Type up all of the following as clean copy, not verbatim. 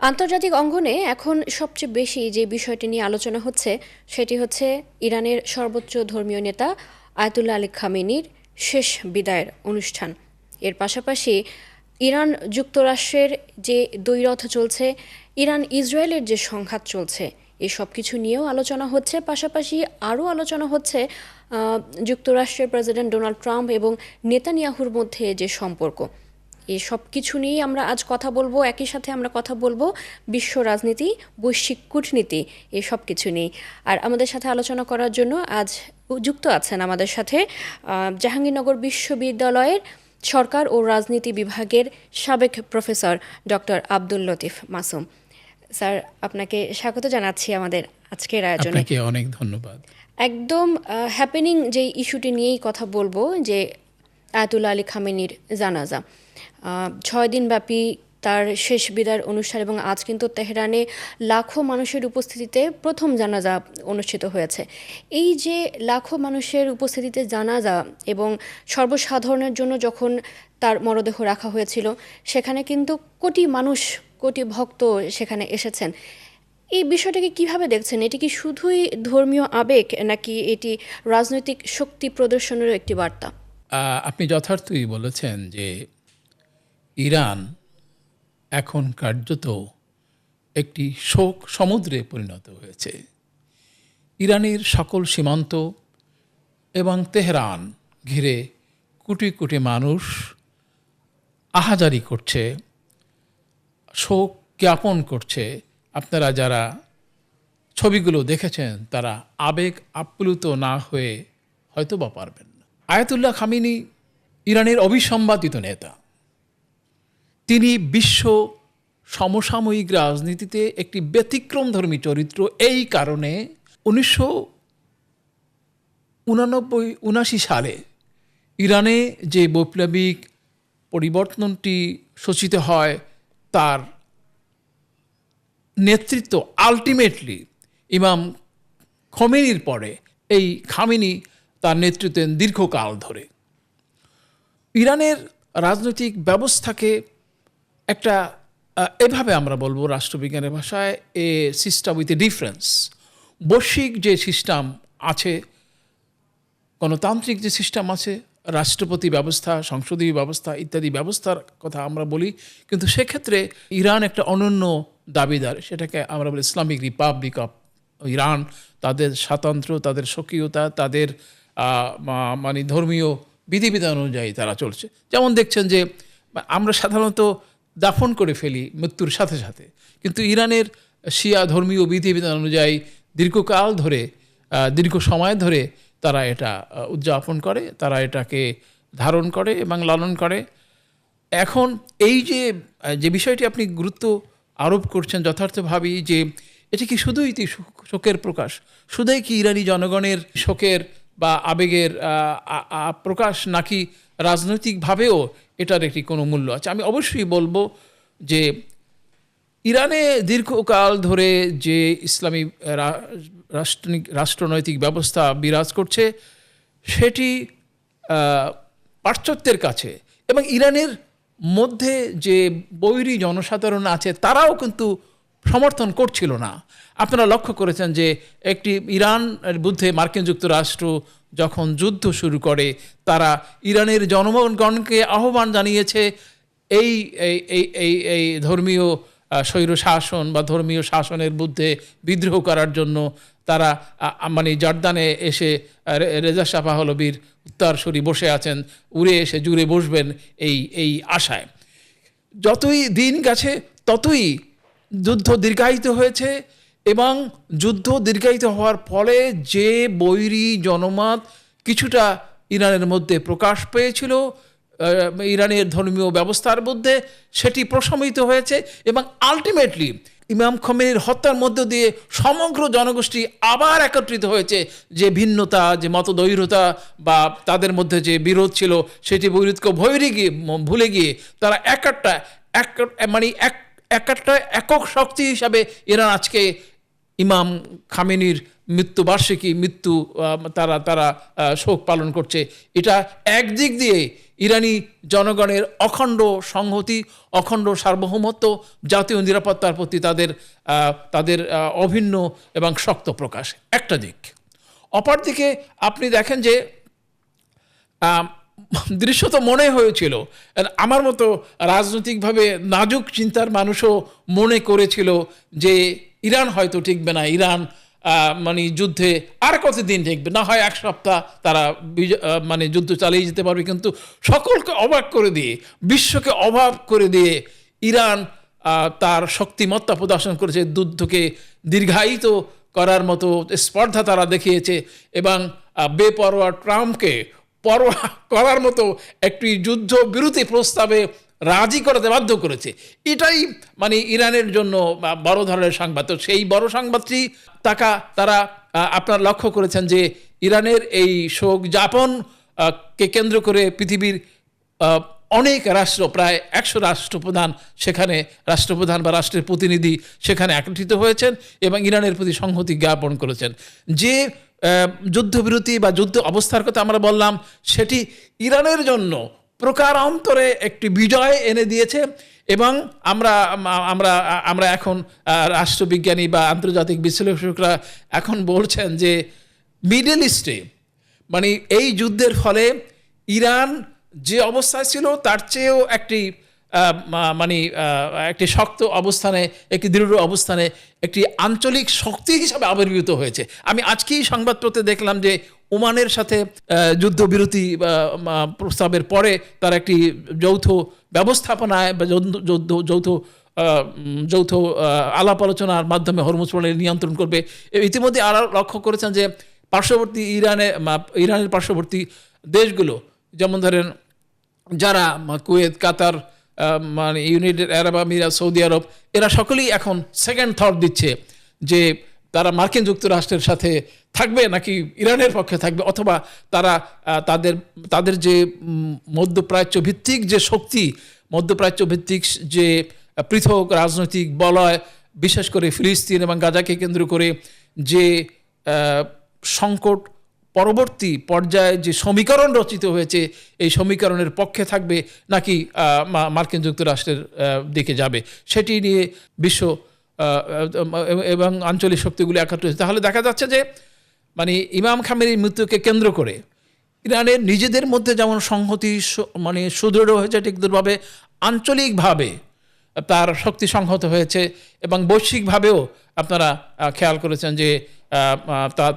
আন্তর্জাতিক অঙ্গনে এখন সবচেয়ে বেশি যে বিষয়টি নিয়ে আলোচনা হচ্ছে সেটি হচ্ছে ইরানের সর্বোচ্চ ধর্মীয় নেতা আয়াতুল্লাহ আলী খামেনির শেষ বিদায়ের অনুষ্ঠান। এর পাশাপাশি ইরান যুক্তরাষ্ট্রের যে দ্বৈরথ চলছে, ইরান ইসরায়েলের যে সংঘাত চলছে, এই সব কিছু নিয়েও আলোচনা হচ্ছে। পাশাপাশি আরও আলোচনা হচ্ছে যুক্তরাষ্ট্রের প্রেসিডেন্ট ডোনাল্ড ট্রাম্প এবং নেতানিয়াহুর মধ্যে যে সম্পর্ক, এই সব কিছু নিয়েই আমরা আজ কথা বলবো। একই সাথে আমরা কথা বলবো বিশ্ব রাজনীতি, বৈশ্বিক কূটনীতি, এই সব কিছু নিয়েই। আর আমাদের সাথে আলোচনা করার জন্য আজ যুক্ত আছেন আমাদের সাথে জাহাঙ্গীরনগর বিশ্ববিদ্যালয়ের সরকার ও রাজনীতি বিভাগের সাবেক professor doctor Abdul Latif Masum. Sir, আপনাকে স্বাগত জানাচ্ছি আমাদের আজকের আয়োজনে। আপনাকে অনেক ধন্যবাদ। একদম হ্যাপেনিং যে ইস্যুটি নিয়েই কথা বলবো, যে আয়াতুল্লাহ আলী খামেনির জানাজা, 6 দিনব্যাপী তার শেষ বিদায়ের অনুষ্ঠান, এবং আজ কিন্তু তেহরানে লাখো মানুষের উপস্থিতিতে প্রথম জানাজা অনুষ্ঠিত হয়েছে। এই যে লাখো মানুষের উপস্থিতিতে জানাজা এবং সর্বসাধারণের জন্য যখন তার মরদেহ রাখা হয়েছিল, সেখানে কিন্তু কোটি মানুষ, কোটি ভক্ত সেখানে এসেছেন। এই বিষয়টাকে কিভাবে দেখছেন? এটি কি শুধুই ধর্মীয় আবেগ, নাকি এটি রাজনৈতিক শক্তি প্রদর্শনেরও একটি বার্তা? আপনি যথার্থই বলেছেন যে ইরান এখন কার্যত একটি শোক সমুদ্রে পরিণত হয়েছে। ইরানের সকল সীমান্ত এবং তেহরান ঘিরে কোটি কোটি মানুষ আহাজারি করছে, শোক জ্ঞাপন করছে। আপনারা যারা ছবিগুলো দেখেছেন তারা আবেগ আপ্লুত না হয়ে হয়তো বা পারবেন না। আয়াতুল্লাহ খামেনি ইরানের অবিসম্বাদিত নেতা। তিনি বিশ্ব সমসাময়িক রাজনীতিতে একটি ব্যতিক্রমধর্মী চরিত্র। এই কারণে 1979 সালে ইরানে যে বৈপ্লবিক পরিবর্তনটি সূচিত হয়, তার নেতৃত্ব আলটিমেটলি ইমাম খোমেনির পরে এই খামেনি তার নেতৃত্বে দীর্ঘকাল ধরে ইরানের রাজনৈতিক ব্যবস্থাকে একটা এভাবে আমরা বলবো রাষ্ট্রবিজ্ঞানের ভাষায়, a system with a difference. বৈশ্বিক যে সিস্টেম আছে, গণতান্ত্রিক যে সিস্টেম আছে, রাষ্ট্রপতি ব্যবস্থা, সংসদীয় ব্যবস্থা ইত্যাদি ব্যবস্থার কথা আমরা বলি, কিন্তু সেক্ষেত্রে ইরান একটা অনন্য দাবিদার। সেটাকে আমরা বলি ইসলামিক রিপাবলিক অফ ইরান। তাদের স্বাতন্ত্র্য, তাদের স্বকীয়তা, তাদের মানে ধর্মীয় বিধিবিধান অনুযায়ী তারা চলছে। যেমন দেখছেন যে আমরা সাধারণত দাফন করে ফেলি মৃত্যুর সাথে সাথে, কিন্তু ইরানের শিয়া ধর্মীয় বিধিবিধান অনুযায়ী দীর্ঘকাল ধরে, দীর্ঘ সময় ধরে তারা এটা উদযাপন করে, তারা এটাকে ধারণ করে এবং লালন করে। এখন এই যে বিষয়টি আপনি গুরুত্ব আরোপ করছেন যথার্থভাবেই, যে এটা কি শুধুই শোকের প্রকাশ, শুধুই কি ইরানি জনগণের শোকের বা আবেগের প্রকাশ, নাকি রাজনৈতিকভাবেও এটার একটি কোনো মূল্য আছে? আমি অবশ্যই বলবো যে ইরানে দীর্ঘকাল ধরে যে ইসলামী রাষ্ট্রনৈতিক ব্যবস্থা বিরাজ করছে, সেটি পাশ্চাত্যের কাছে এবং ইরানের মধ্যে যে বৈরী জনসাধারণ আছে তারাও কিন্তু সমর্থন করছিল না। আপনারা লক্ষ্য করেছেন যে একটি ইরানের বিরুদ্ধে মার্কিন যুক্তরাষ্ট্র যখন যুদ্ধ শুরু করে, তারা ইরানের জনগণকে আহ্বান জানিয়েছে এই এই এই এই ধর্মীয় স্বৈর শাসন বা ধর্মীয় শাসনের বিরুদ্ধে বিদ্রোহ করার জন্য। তারা মানে জর্দানে এসে রেজা শাহ পাহলভীর উত্তরসূরি বসে আছেন, উড়ে এসে জুড়ে বসবেন এই আশায়। যতই দিন গেছে ততই যুদ্ধ দীর্ঘায়িত হয়েছে, এবং যুদ্ধ দীর্ঘায়িত হওয়ার ফলে যে বৈরী জনমত কিছুটা ইরানের মধ্যে প্রকাশ পেয়েছিল ইরানের ধর্মীয় ব্যবস্থার মধ্যে, সেটি প্রশমিত হয়েছে এবং আলটিমেটলি ইমাম খোমেনির হত্যার মধ্য দিয়ে সমগ্র জনগোষ্ঠী আবার একত্রিত হয়েছে। যে ভিন্নতা, যে মতদ্বৈরতা বা তাদের মধ্যে যে বিরোধ ছিল, সেটি বিরোধকে ভুলে গিয়ে তারা একটা একক শক্তি হিসাবে ইরান আজকে ইমাম খামেনির মৃত্যু তারা তারা শোক পালন করছে। এটা একদিক দিয়ে ইরানি জনগণের অখণ্ড সংহতি, অখণ্ড সার্বভৌমত্ব, জাতীয় নিরাপত্তার প্রতি তাদের অভিন্ন এবং শক্ত প্রকাশ একটা দিক। অপরদিকে আপনি দেখেন যে দৃশ্য তো মনে হয়েছিল, আমার মতো রাজনৈতিকভাবে নাজুক চিন্তার মানুষও মনে করেছিল যে ইরান হয়তো টিকবে না, ইরান মানে যুদ্ধে আর কতদিন টিকবে, না হয় এক সপ্তাহ তারা মানে যুদ্ধ চালিয়ে যেতে পারবে। কিন্তু সকলকে অবাক করে দিয়ে, বিশ্বকে অবাক করে দিয়ে ইরান তার শক্তিমত্তা প্রদর্শন করেছে, যুদ্ধকে দীর্ঘায়িত করার মতো স্পর্ধা তারা দেখিয়েছে এবং বেপরোয়া ট্রাম্পকে পরোয়া করার মতো একটি যুদ্ধবিরতি প্রস্তাবে রাজি করাতে বাধ্য করেছে। এটাই মানে ইরানের জন্য বড় ধরনের সংবাদ। তো সেই বড় সংবাদটি তারা আপনারা লক্ষ্য করেছেন যে ইরানের এই শোক যাপন কে কেন্দ্র করে পৃথিবীর অনেক রাষ্ট্র, প্রায় 100 রাষ্ট্রপ্রধান সেখানে, রাষ্ট্রপ্রধান বা রাষ্ট্রের প্রতিনিধি সেখানে একত্রিত হয়েছেন এবং ইরানের প্রতি সংহতি জ্ঞাপন করেছেন। যে যুদ্ধবিরতি বা যুদ্ধ অবস্থার কথা আমরা বললাম, সেটি ইরানের জন্য প্রকারান্তরে একটি বিজয় এনে দিয়েছে এবং আমরা এখন রাষ্ট্রবিজ্ঞানী বা আন্তর্জাতিক বিশ্লেষকরা এখন বলছেন যে মিডল ইস্টে মানে এই যুদ্ধের ফলে ইরান যে অবস্থায় ছিল তার চেয়েও একটি শক্ত অবস্থানে, একটি দৃঢ় অবস্থানে, একটি আঞ্চলিক শক্তি হিসাবে আবির্ভূত হয়েছে। আমি আজকেই সংবাদপত্রে দেখলাম যে ওমানের সাথে যুদ্ধবিরতি প্রস্তাবের পরে তার একটি যৌথ ব্যবস্থাপনায় বা যৌথ আলাপ আলোচনার মাধ্যমে হরমুজ প্রণালী নিয়ন্ত্রণ করবে। ইতিমধ্যে আরও লক্ষ্য করেছেন যে পার্শ্ববর্তী ইরানের পার্শ্ববর্তী দেশগুলো, যেমন ধরেন যারা কুয়েত, কাতার, মানে ইউনাইটেড আরব আমিরাত, সৌদি আরব, এরা সকলেই এখন সেকেন্ড থট দিচ্ছে যে তারা মার্কিন যুক্তরাষ্ট্রের সাথে থাকবে নাকি ইরানের পক্ষে থাকবে, অথবা তারা তাদের যে মধ্যপ্রাচ্য ভিত্তিক যে শক্তি, মধ্যপ্রাচ্য ভিত্তিক যে পৃথক রাজনৈতিক বলয়, বিশেষ করে ফিলিস্তিন এবং গাজাকে কেন্দ্র করে যে সংকট পরবর্তী পর্যায়ে যে সমীকরণ রচিত হয়েছে, এই সমীকরণের পক্ষে থাকবে নাকি মার্কিন যুক্তরাষ্ট্রের দিকে যাবে, সেটি নিয়ে বিশ্ব এবং আঞ্চলিক শক্তিগুলি একত্রিত হয়েছে। তাহলে দেখা যাচ্ছে যে মানে ইমাম খামেনির মৃত্যুকে কেন্দ্র করে ইরানের নিজেদের মধ্যে যেমন সংহতি মানে সুদৃঢ় হয়েছে, ঠিক দুর্ভাবে আঞ্চলিকভাবে তার শক্তি সংহত হয়েছে এবং বৈশ্বিকভাবেও আপনারা খেয়াল করেছেন যে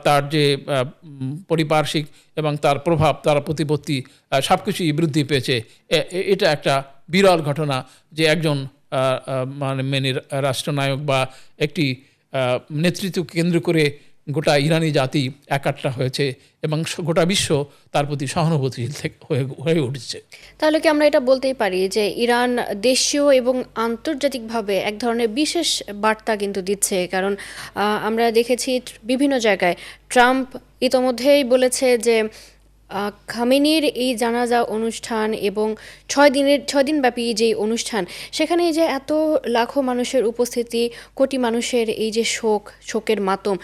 তার যে পারিপার্শ্বিক এবং তার প্রভাব, তার প্রতিপত্তি সব কিছুই বৃদ্ধি পেয়েছে। এটা একটা বিরল ঘটনা যে একজন মানে রাষ্ট্রনায়ক বা একটি নেতৃত্ব কেন্দ্র করে গোটা ইরানি জাতি একাট্টা হয়েছে এবং গোটা বিশ্ব তার প্রতি সহানুভূতিশীল হয়ে উঠছে। তাহলে কি আমরা এটা বলতেই পারি যে ইরান দেশীয় এবং আন্তর্জাতিকভাবে এক ধরনের বিশেষ বার্তা কিন্তু দিচ্ছে? কারণ আমরা দেখেছি বিভিন্ন জায়গায় ট্রাম্প ইতোমধ্যেই বলেছে যে খামেনির এই জানাজা অনুষ্ঠান এবং 6 দিনব্যাপী যে অনুষ্ঠান, সেখানে এই যে এত লাখো মানুষের উপস্থিতি, কোটি মানুষের এই যে শোকের মাতম,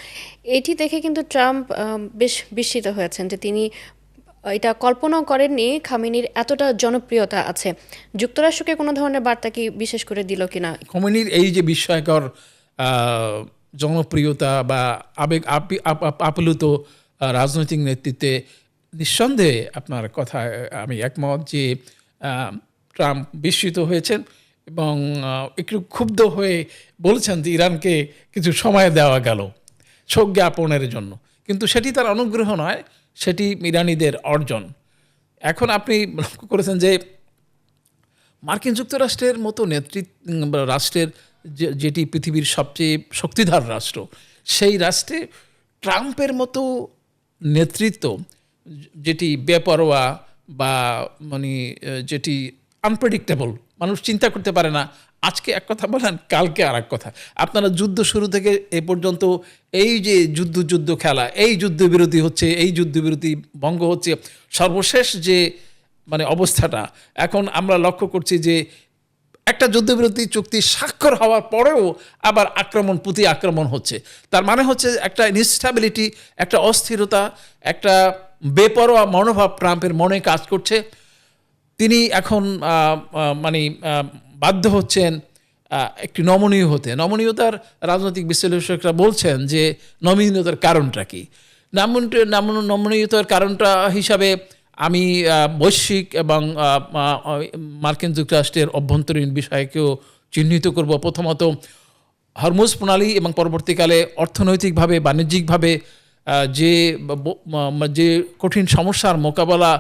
এটি দেখে কিন্তু ট্রাম্প বেশ বিস্মিত হয়েছেন যে তিনি এটা কল্পনাও করেননি খামেনির এতটা জনপ্রিয়তা আছে। যুক্তরাষ্ট্রকে কোনো ধরনের বার্তা কি বিশেষ করে দিল কিনা? খামেনির এই যে বিস্ময়কর জনপ্রিয়তা বা আবেগ আপ্লুত রাজনৈতিক নেতৃত্বে নিঃসন্দেহে আপনার কথা আমি একমত যে ট্রাম্প বিস্মিত হয়েছেন এবং একটু ক্ষুব্ধ হয়ে বলছেন যে ইরানকে কিছু সময় দেওয়া গেল শোক জ্ঞাপনের জন্য, কিন্তু সেটি তার অনুগ্রহ নয়, সেটি ইরানিদের অর্জন। এখন আপনি লক্ষ্য করেছেন যে মার্কিন যুক্তরাষ্ট্রের মতো রাষ্ট্রের যেটি পৃথিবীর সবচেয়ে শক্তিধর রাষ্ট্র, সেই রাষ্ট্রে ট্রাম্পের মতো নেতৃত্ব যেটি বেপরোয়া বা মানে যেটি আনপ্রেডিক্টেবল, মানুষ চিন্তা করতে পারে না, আজকে এক কথা বলেন, কালকে আর এক কথা। আপনারা যুদ্ধ শুরু থেকে এ পর্যন্ত এই যে যুদ্ধ খেলা, এই যুদ্ধবিরতি হচ্ছে, এই যুদ্ধবিরতি ভঙ্গ হচ্ছে, সর্বশেষ যে মানে অবস্থাটা এখন আমরা লক্ষ্য করছি যে একটা যুদ্ধবিরতি চুক্তি স্বাক্ষর হওয়ার পরেও আবার প্রতি আক্রমণ হচ্ছে। তার মানে হচ্ছে একটা ইনস্টেবিলিটি, একটা অস্থিরতা, একটা বেপরোয়া মনোভাব ট্রাম্পের মনে কাজ করছে। তিনি এখন মানে বাধ্য হচ্ছেন একটি নমনীয় হতে। নমনীয়তার রাজনৈতিক বিশ্লেষকরা বলছেন যে নমনীয়তার কারণটা কি। নমনীয়তার কারণটা হিসাবে আমি বৈশ্বিক এবং মার্কিন যুক্তরাষ্ট্রের অভ্যন্তরীণ বিষয়কেও চিহ্নিত করব। প্রথমত হরমুজ প্রণালী এবং পরবর্তীকালে অর্থনৈতিকভাবে বাণিজ্যিকভাবে যে যে কঠিন সমস্যার মোকাবেলা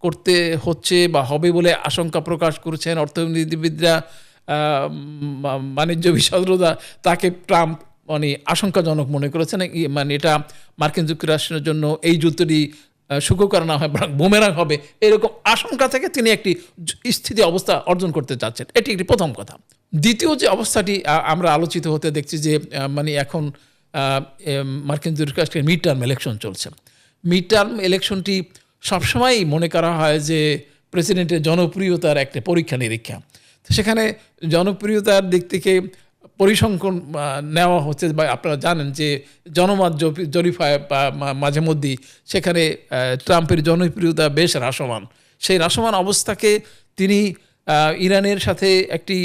করতে হচ্ছে বা হবে বলে আশঙ্কা প্রকাশ করেছেন অর্থনীতিবিদরা, বাণিজ্য বিশারদরা, তাকে ট্রাম্প মানে আশঙ্কাজনক মনে করেছেন। মানে এটা মার্কিন যুক্তরাষ্ট্রের জন্য এই যুদ্ধটি সুখকর না হয়, বুমেরাং হবে, এরকম আশঙ্কা থেকে তিনি একটি স্থিতি অবস্থা অর্জন করতে চাচ্ছেন। এটি একটি প্রথম কথা। দ্বিতীয় যে অবস্থাটি আমরা আলোচিত হতে দেখছি যে মানে এখন মার্কিন যুক্তরাষ্ট্রের মিড টার্ম ইলেকশন চলছে। মিড টার্ম ইলেকশনটি সবসময়ই মনে করা হয় যে প্রেসিডেন্টের জনপ্রিয়তার একটা পরীক্ষা নিরীক্ষা। সেখানে জনপ্রিয়তার দিক থেকে পরিসংখ্যান নেওয়া হচ্ছে, বা আপনারা জানেন যে জনমত জরিফায় মাঝে মধ্যেই সেখানে ট্রাম্পের জনপ্রিয়তা বেশ হ্রাসমান। সেই হ্রাসমান অবস্থাকে তিনি ইরানের সাথে একটি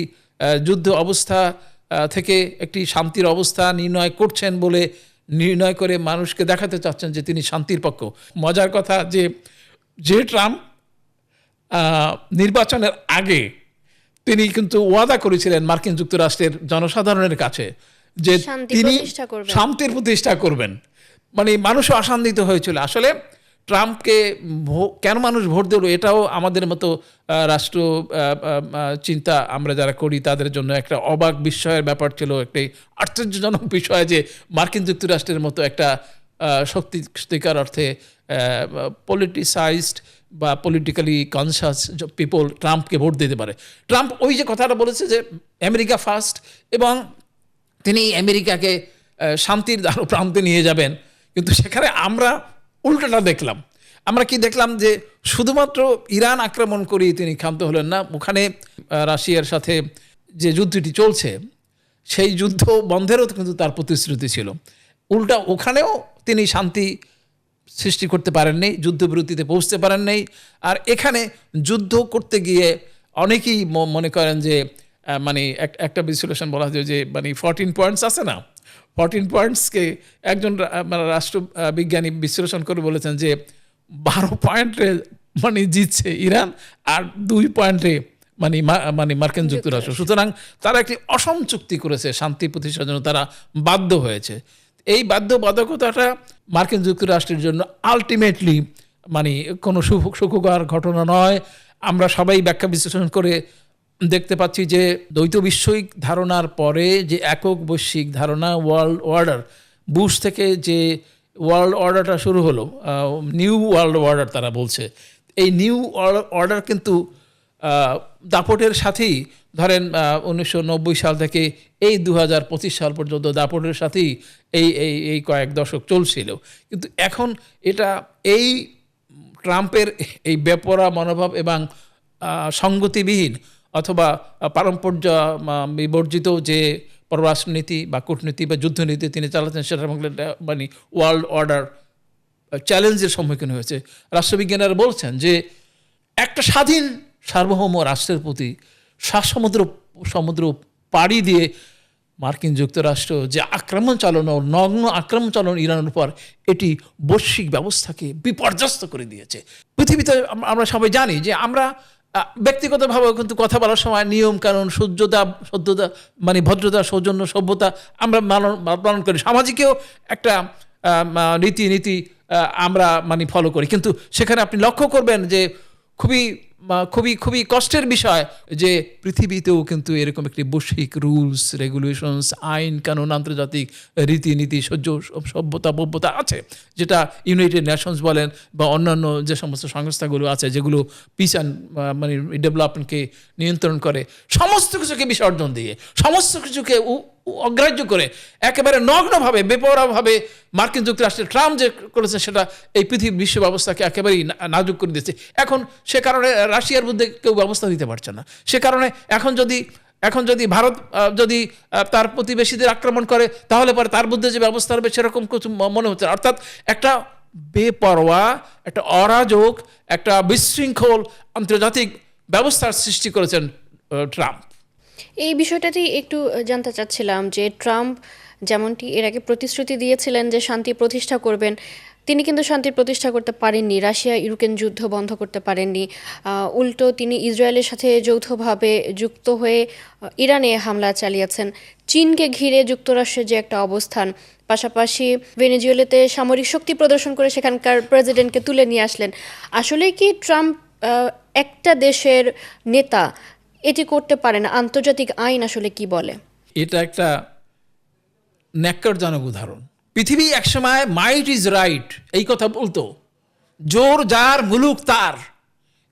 যুদ্ধ অবস্থা থেকে একটি শান্তির অবস্থা নির্ণয় করছেন বলে নির্ণয় করে মানুষকে দেখাতে চাচ্ছেন যে তিনি শান্তির পক্ষ। মজার কথা যে ট্রাম্প নির্বাচনের আগে তিনি কিন্তু ওয়াদা করেছিলেন মার্কিন যুক্তরাষ্ট্রের জনসাধারণের কাছে যে তিনি শান্তির প্রতিষ্ঠা করবেন। মানে মানুষও আশান্বিত হয়েছিল। আসলে ট্রাম্পকে কেন মানুষ ভোট দিল, এটাও আমাদের মতো রাষ্ট্র চিন্তা আমরা যারা করি তাদের জন্য একটা অবাক বিস্ময়ের ব্যাপার ছিল। একটি আশ্চর্যজনক বিষয় যে মার্কিন যুক্তরাষ্ট্রের মতো একটা সত্যিকার অর্থে পলিটিসাইজড বা পলিটিক্যালি কনসাস পিপল ট্রাম্পকে ভোট দিতে পারে। ট্রাম্প ওই যে কথাটা বলেছে যে আমেরিকা ফার্স্ট, এবং তিনি আমেরিকাকে শান্তির দ্বার প্রান্তে নিয়ে যাবেন, কিন্তু সেখানে আমরা উল্টোটা দেখলাম। আমরা কি দেখলাম যে শুধুমাত্র ইরান আক্রমণ করেই তিনি ক্ষান্ত হলেন না, ওখানে রাশিয়ার সাথে যে যুদ্ধটি চলছে সেই যুদ্ধ বন্ধেরও কিন্তু তার প্রতিশ্রুতি ছিল। উল্টা ওখানেও তিনি শান্তি সৃষ্টি করতে পারেননি, যুদ্ধবিরতিতে পৌঁছতে পারেন নাই। আর এখানে যুদ্ধ করতে গিয়ে অনেকেই মনে করেন যে মানে একটা বিশ্লেষণ বলা যায় যে মানে 14 পয়েন্টস আছে না, 14 পয়েন্টসকে একজন রাষ্ট্রবিজ্ঞানী বিশ্লেষণ করে বলেছেন যে 12 পয়েন্টে মানে জিতছে ইরান আর 2 পয়েন্টে মানে মার্কিন যুক্তরাষ্ট্র। সুতরাং তারা একটি অসম চুক্তি করেছে, শান্তি প্রতিষ্ঠার জন্য তারা বাধ্য হয়েছে। এই বাধ্যবাধকতাটা মার্কিন যুক্তরাষ্ট্রের জন্য আলটিমেটলি মানে কোনো সুখকর ঘটনা নয়। আমরা সবাই ব্যাখ্যা বিশ্লেষণ করে দেখতে পাচ্ছি যে দ্বৈত বৈশ্বিক ধারণার পরে যে একক বৈশ্বিক ধারণা, ওয়ার্ল্ড অর্ডার, বুশ থেকে যে ওয়ার্ল্ড অর্ডারটা শুরু হলো, নিউ ওয়ার্ল্ড অর্ডার তারা বলছে, এই নিউ অর্ডার কিন্তু দাপটের সাথেই ধরেন 1990 সাল থেকে এই 2025 সাল পর্যন্ত দাপটের সাথেই এই কয়েক দশক চলছিল। কিন্তু এখন এটা এই ট্রাম্পের এই বেপরোয়া মনোভাব এবং সঙ্গতিবিহীন অথবা পারম্পর্য বিবর্জিত যে পররাষ্ট্রনীতি বা কূটনীতি বা যুদ্ধনীতি তিনি চালাচ্ছেন, সেটার মানে ওয়ার্ল্ড অর্ডার চ্যালেঞ্জের সম্মুখীন হয়েছে। রাষ্ট্রবিজ্ঞানীরা বলছেন যে একটা স্বাধীন সার্বভৌম রাষ্ট্রের প্রতি সমুদ্র পাড়ি দিয়ে মার্কিন যুক্তরাষ্ট্র যে আক্রমণ চালানো, নগ্ন আক্রমণ চালানো ইরানের উপর, এটি বৈশ্বিক ব্যবস্থাকে বিপর্যস্ত করে দিয়েছে। পৃথিবীতে আমরা সবাই জানি যে আমরা ব্যক্তিগতভাবে কিন্তু কথা বলার সময় নিয়ম কানুন, সহ্যতা মানে ভদ্রতা, সৌজন্য, সভ্যতা আমরা পালন করি। সামাজিকেও একটা নীতি আমরা মানে ফলো করি। কিন্তু সেখানে আপনি লক্ষ্য করবেন যে খুবই কষ্টের বিষয় যে পৃথিবীতেও কিন্তু এরকম একটি বৈশ্বিক রুলস রেগুলেশনস, আইন কানুন, আন্তর্জাতিক রীতিনীতি, সভ্যতা আছে, যেটা ইউনাইটেড নেশনস বলেন বা অন্যান্য যে সমস্ত সংস্থাগুলো আছে যেগুলো পিস অ্যান্ড মানে ডেভেলপমেন্টকে নিয়ন্ত্রণ করে, সমস্ত কিছুকে বিসর্জন দিয়ে, সমস্ত কিছুকে অগ্রাহ্য করে একেবারে নগ্নভাবে বেপরোয়াভাবে মার্কিন যুক্তরাষ্ট্রের ট্রাম্প যে করেছে সেটা এই পৃথিবীর বিশ্ব ব্যবস্থাকে একেবারেই নাজুক করে দিয়েছে। এখন সে কারণে রাশিয়ার বিরুদ্ধে কেউ ব্যবস্থা দিতে পারছে না। সে কারণে এখন যদি এখন যদি ভারত যদি তার প্রতিবেশীদের আক্রমণ করে তাহলে পরে তার মধ্যে যে ব্যবস্থা হবে সেরকম কিছু মনে হচ্ছে না। অর্থাৎ একটা বেপরোয়া, একটা অরাজক, একটা বিশৃঙ্খল আন্তর্জাতিক ব্যবস্থার সৃষ্টি করেছেন ট্রাম্প। এই বিষয়টাতেই একটু জানতে চাচ্ছিলাম যে ট্রাম্প যেমনটি এর আগে প্রতিশ্রুতি দিয়েছিলেন যে শান্তি প্রতিষ্ঠা করবেন, তিনি কিন্তু শান্তি প্রতিষ্ঠা করতে পারেননি, রাশিয়া ইউক্রেন যুদ্ধ বন্ধ করতে পারেননি। উল্টো তিনি ইসরায়েলের সাথে যৌথভাবে যুক্ত হয়ে ইরানে হামলা চালিয়েছেন। চীনকে ঘিরে যুক্তরাষ্ট্রের যে একটা অবস্থান, পাশাপাশি ভেনেজুয়েলাতে সামরিক শক্তি প্রদর্শন করে সেখানকার প্রেসিডেন্টকে তুলে নিয়ে আসলেন। আসলে কি ট্রাম্প একটা দেশের নেতা এটি করতে পারে না? আন্তর্জাতিক আইন আসলে কি বলে? এটা একটা ন্যাক্কারজনক উদাহরণ। পৃথিবী একসময় মাইট ইজ রাইট এই কথা বলতো, জোর যার মুলুক তার,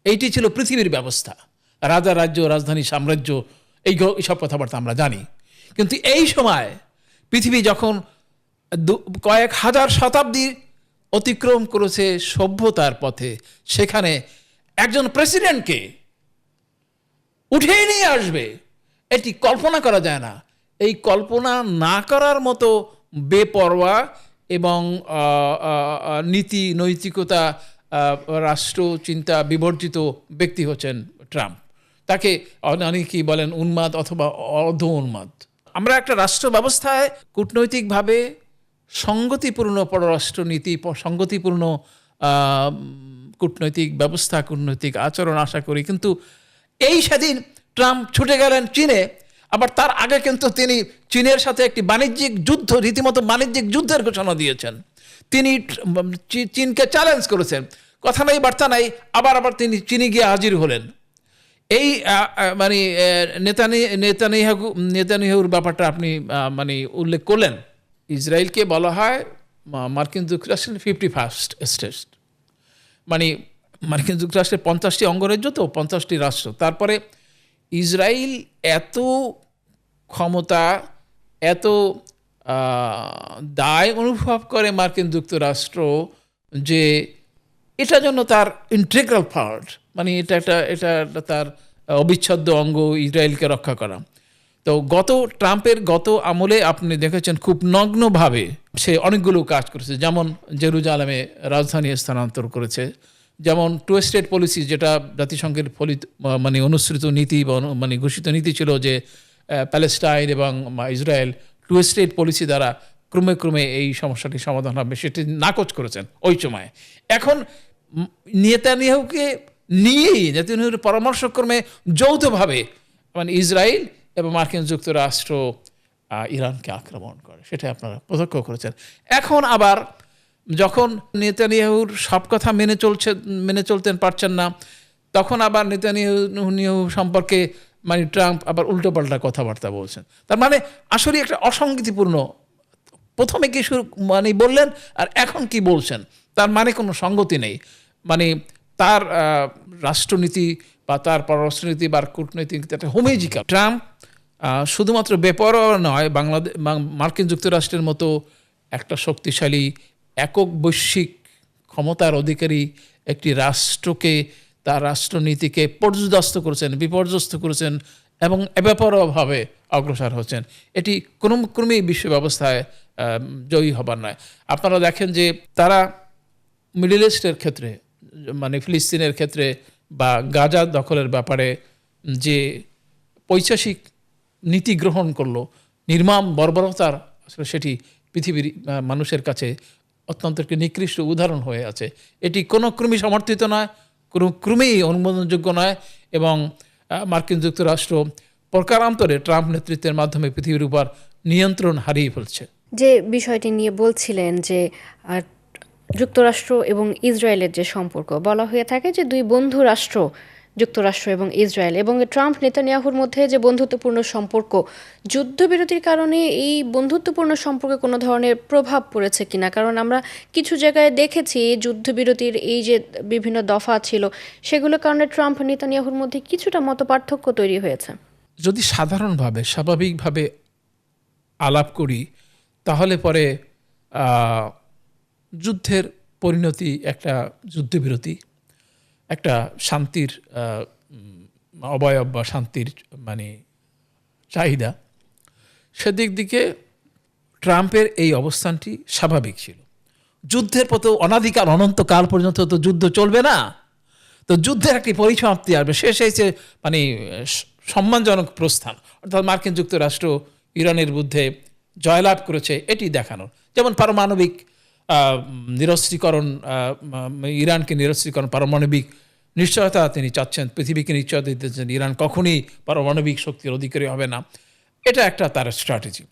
এইটি ছিল পৃথিবীর ব্যবস্থা। রাজা রাজ্য, রাজধানী, সাম্রাজ্য, এইসব কথাবার্তা আমরা জানি। কিন্তু এই সময় পৃথিবী যখন কয়েক হাজার শতাব্দী অতিক্রম করেছে সভ্যতার পথে, সেখানে একজন প্রেসিডেন্টকে উঠিয়ে নিয়ে আসবে, এটি কল্পনা করা যায় না। এই কল্পনা না করার মতো বেপরোয়া এবং নীতি নৈতিকতা, রাষ্ট্র চিন্তা বিবর্জিত ব্যক্তি হচ্ছেন ট্রাম্প। তাকে অনেকেই বলেন উন্মাদ অথবা অর্ধ উন্মাদ। আমরা একটা রাষ্ট্র ব্যবস্থায় কূটনৈতিকভাবে সংগতিপূর্ণ পররাষ্ট্রনীতি, সংগতিপূর্ণ কূটনৈতিক ব্যবস্থা, কূটনৈতিক আচরণ আশা করি। কিন্তু এই সেদিন ট্রাম্প ছুটে গেলেন চীনে, আবার তার আগে কিন্তু তিনি চীনের সাথে একটি বাণিজ্যিক যুদ্ধ, রীতিমতো বাণিজ্যিক যুদ্ধের ঘোষণা দিয়েছেন। তিনি চীনকে চ্যালেঞ্জ করেছেন, কথা নাই বার্তা নাই, আবার তিনি চীনে গিয়ে হাজির হলেন। এই মানে নেতানিয়াহুর ব্যাপারটা আপনি মানে উল্লেখ করলেন। ইসরায়েলকে বলা হয় মার্কিন যুক্তরাষ্ট্রের 51st স্টেট, মানে মার্কিন যুক্তরাষ্ট্রের 50টি অঙ্গরাজ্য, তো 50টি রাষ্ট্র। তারপরে ইসরায়েল এত ক্ষমতা, এত দায় অনুভব করে মার্কিন যুক্তরাষ্ট্র যে এটা জন্য তার ইন্টিগ্রাল পার্ট, মানে এটা তার অবিচ্ছেদ্য অঙ্গ ইসরায়েলকে রক্ষা করা। তো ট্রাম্পের গত আমলে আপনি দেখেছেন খুব নগ্নভাবে সে অনেকগুলো কাজ করেছে। যেমন জেরুজালেমে রাজধানী স্থানান্তর করেছে, যেমন টু স্টেট পলিসি, যেটা জাতিসংঘের মানে অনুসৃত নীতি বা মানে ঘোষিত নীতি ছিল যে প্যালেস্টাইন এবং ইসরায়েল টু স্টেট পলিসি দ্বারা ক্রমে এই সমস্যাটি সমাধান হবে, সেটি নাকচ করেছেন ওই সময়। এখন নেতানিয়াহুকে নিয়েই, নেতানিয়াহুর পরামর্শক্রমে যৌথভাবে মানে ইসরায়েল এবং মার্কিন যুক্তরাষ্ট্র ইরানকে আক্রমণ করে, সেটা আপনারা প্রত্যক্ষ করেছেন। এখন আবার যখন নেতানিয়াহুর সব কথা মেনে চলতেন পারছেন না, তখন আবার নেতানিয়াহু সম্পর্কে মানে ট্রাম্প আবার উল্টোপাল্টা কথাবার্তা বলছেন। তার মানে আসলে একটা অসঙ্গতিপূর্ণ, প্রথমে কি মানে বললেন আর এখন কি বলছেন, তার মানে কোনো সঙ্গতি নেই। মানে তার রাষ্ট্রনীতি বা তার পররাষ্ট্রনীতি বা কূটনৈতিক একটা হোমেজিক্যাল। ট্রাম্প শুধুমাত্র বেপরোয়া নয়, মার্কিন যুক্তরাষ্ট্রের মতো একটা শক্তিশালী একক বৈশ্বিক ক্ষমতার অধিকারী একটি রাষ্ট্রকে, তার রাষ্ট্রনীতিকে বিপর্যস্ত করেছেন এবং বেপরোয়াভাবে অগ্রসর হচ্ছেন। এটি ক্রমেই বিশ্ব ব্যবস্থায় জয়ী হবার নয়। আপনারা দেখেন যে তারা মিডল ইস্টের ক্ষেত্রে, মানে ফিলিস্তিনের ক্ষেত্রে বা গাজা দখলের ব্যাপারে যে পৈশাসিক নীতি গ্রহণ করলো, নির্মম বর্বরতার, আসলে সেটি পৃথিবীর মানুষের কাছে অত্যন্ত একটি নিকৃষ্ট উদাহরণ হয়ে আছে। এটি কোনো ক্রমেই সমর্থিত নয়, কোনো ক্রমেই অনুমোদনযোগ্য নয় এবং মার্কিন যুক্তরাষ্ট্র প্রকারান্তরে ট্রাম্প নেতৃত্বের মাধ্যমে পৃথিবীর উপর নিয়ন্ত্রণ হারিয়ে ফেলছে। যে বিষয়টি নিয়ে বলছিলেন যে যুক্তরাষ্ট্র এবং ইসরায়েলের যে সম্পর্ক, বলা হয়ে থাকে যে দুই বন্ধু রাষ্ট্র যুক্তরাষ্ট্র এবং ইসরায়েল, এবং ট্রাম্প নেতানিয়াহুর মধ্যে যে বন্ধুত্বপূর্ণ সম্পর্ক, যুদ্ধবিরতির কারণে এই বন্ধুত্বপূর্ণ সম্পর্কে কোনো ধরনের প্রভাব পড়েছে কিনা? কারণ আমরা কিছু জায়গায় দেখেছি যুদ্ধবিরতির এই যে বিভিন্ন দফা ছিল, সেগুলোর কারণে ট্রাম্প নেতানিয়াহুর মধ্যে কিছুটা মতপার্থক্য তৈরি হয়েছে। যদি সাধারণভাবে স্বাভাবিকভাবে আলাপ করি তাহলে পরে যুদ্ধের পরিণতি একটা যুদ্ধবিরতি, একটা শান্তির অবয়ব বা শান্তির মানে চাহিদা, সেদিক দিকে ট্রাম্পের এই অবস্থানটি স্বাভাবিক ছিল। যুদ্ধের পথে অনাদিকাল অনন্তকাল পর্যন্ত তো যুদ্ধ চলবে না, তো যুদ্ধের একটি পরিসমাপ্তি আসবে, শেষ হয়েছে মানে সম্মানজনক প্রস্থান, অর্থাৎ মার্কিন যুক্তরাষ্ট্র ইরানের বিরুদ্ধে জয়লাভ করেছে এটি দেখানোর। যেমন পারমাণবিক নিরস্ত্রীকরণ, ইরানকে নিরস্ত্রীকরণ, পারমাণবিক নিশ্চয়তা তিনি চাচ্ছেন, পৃথিবীকে নিশ্চয়তা দিতেছেন ইরান কখনই পারমাণবিক শক্তির অধিকারী হবে না, এটা একটা তার স্ট্র্যাটেজি।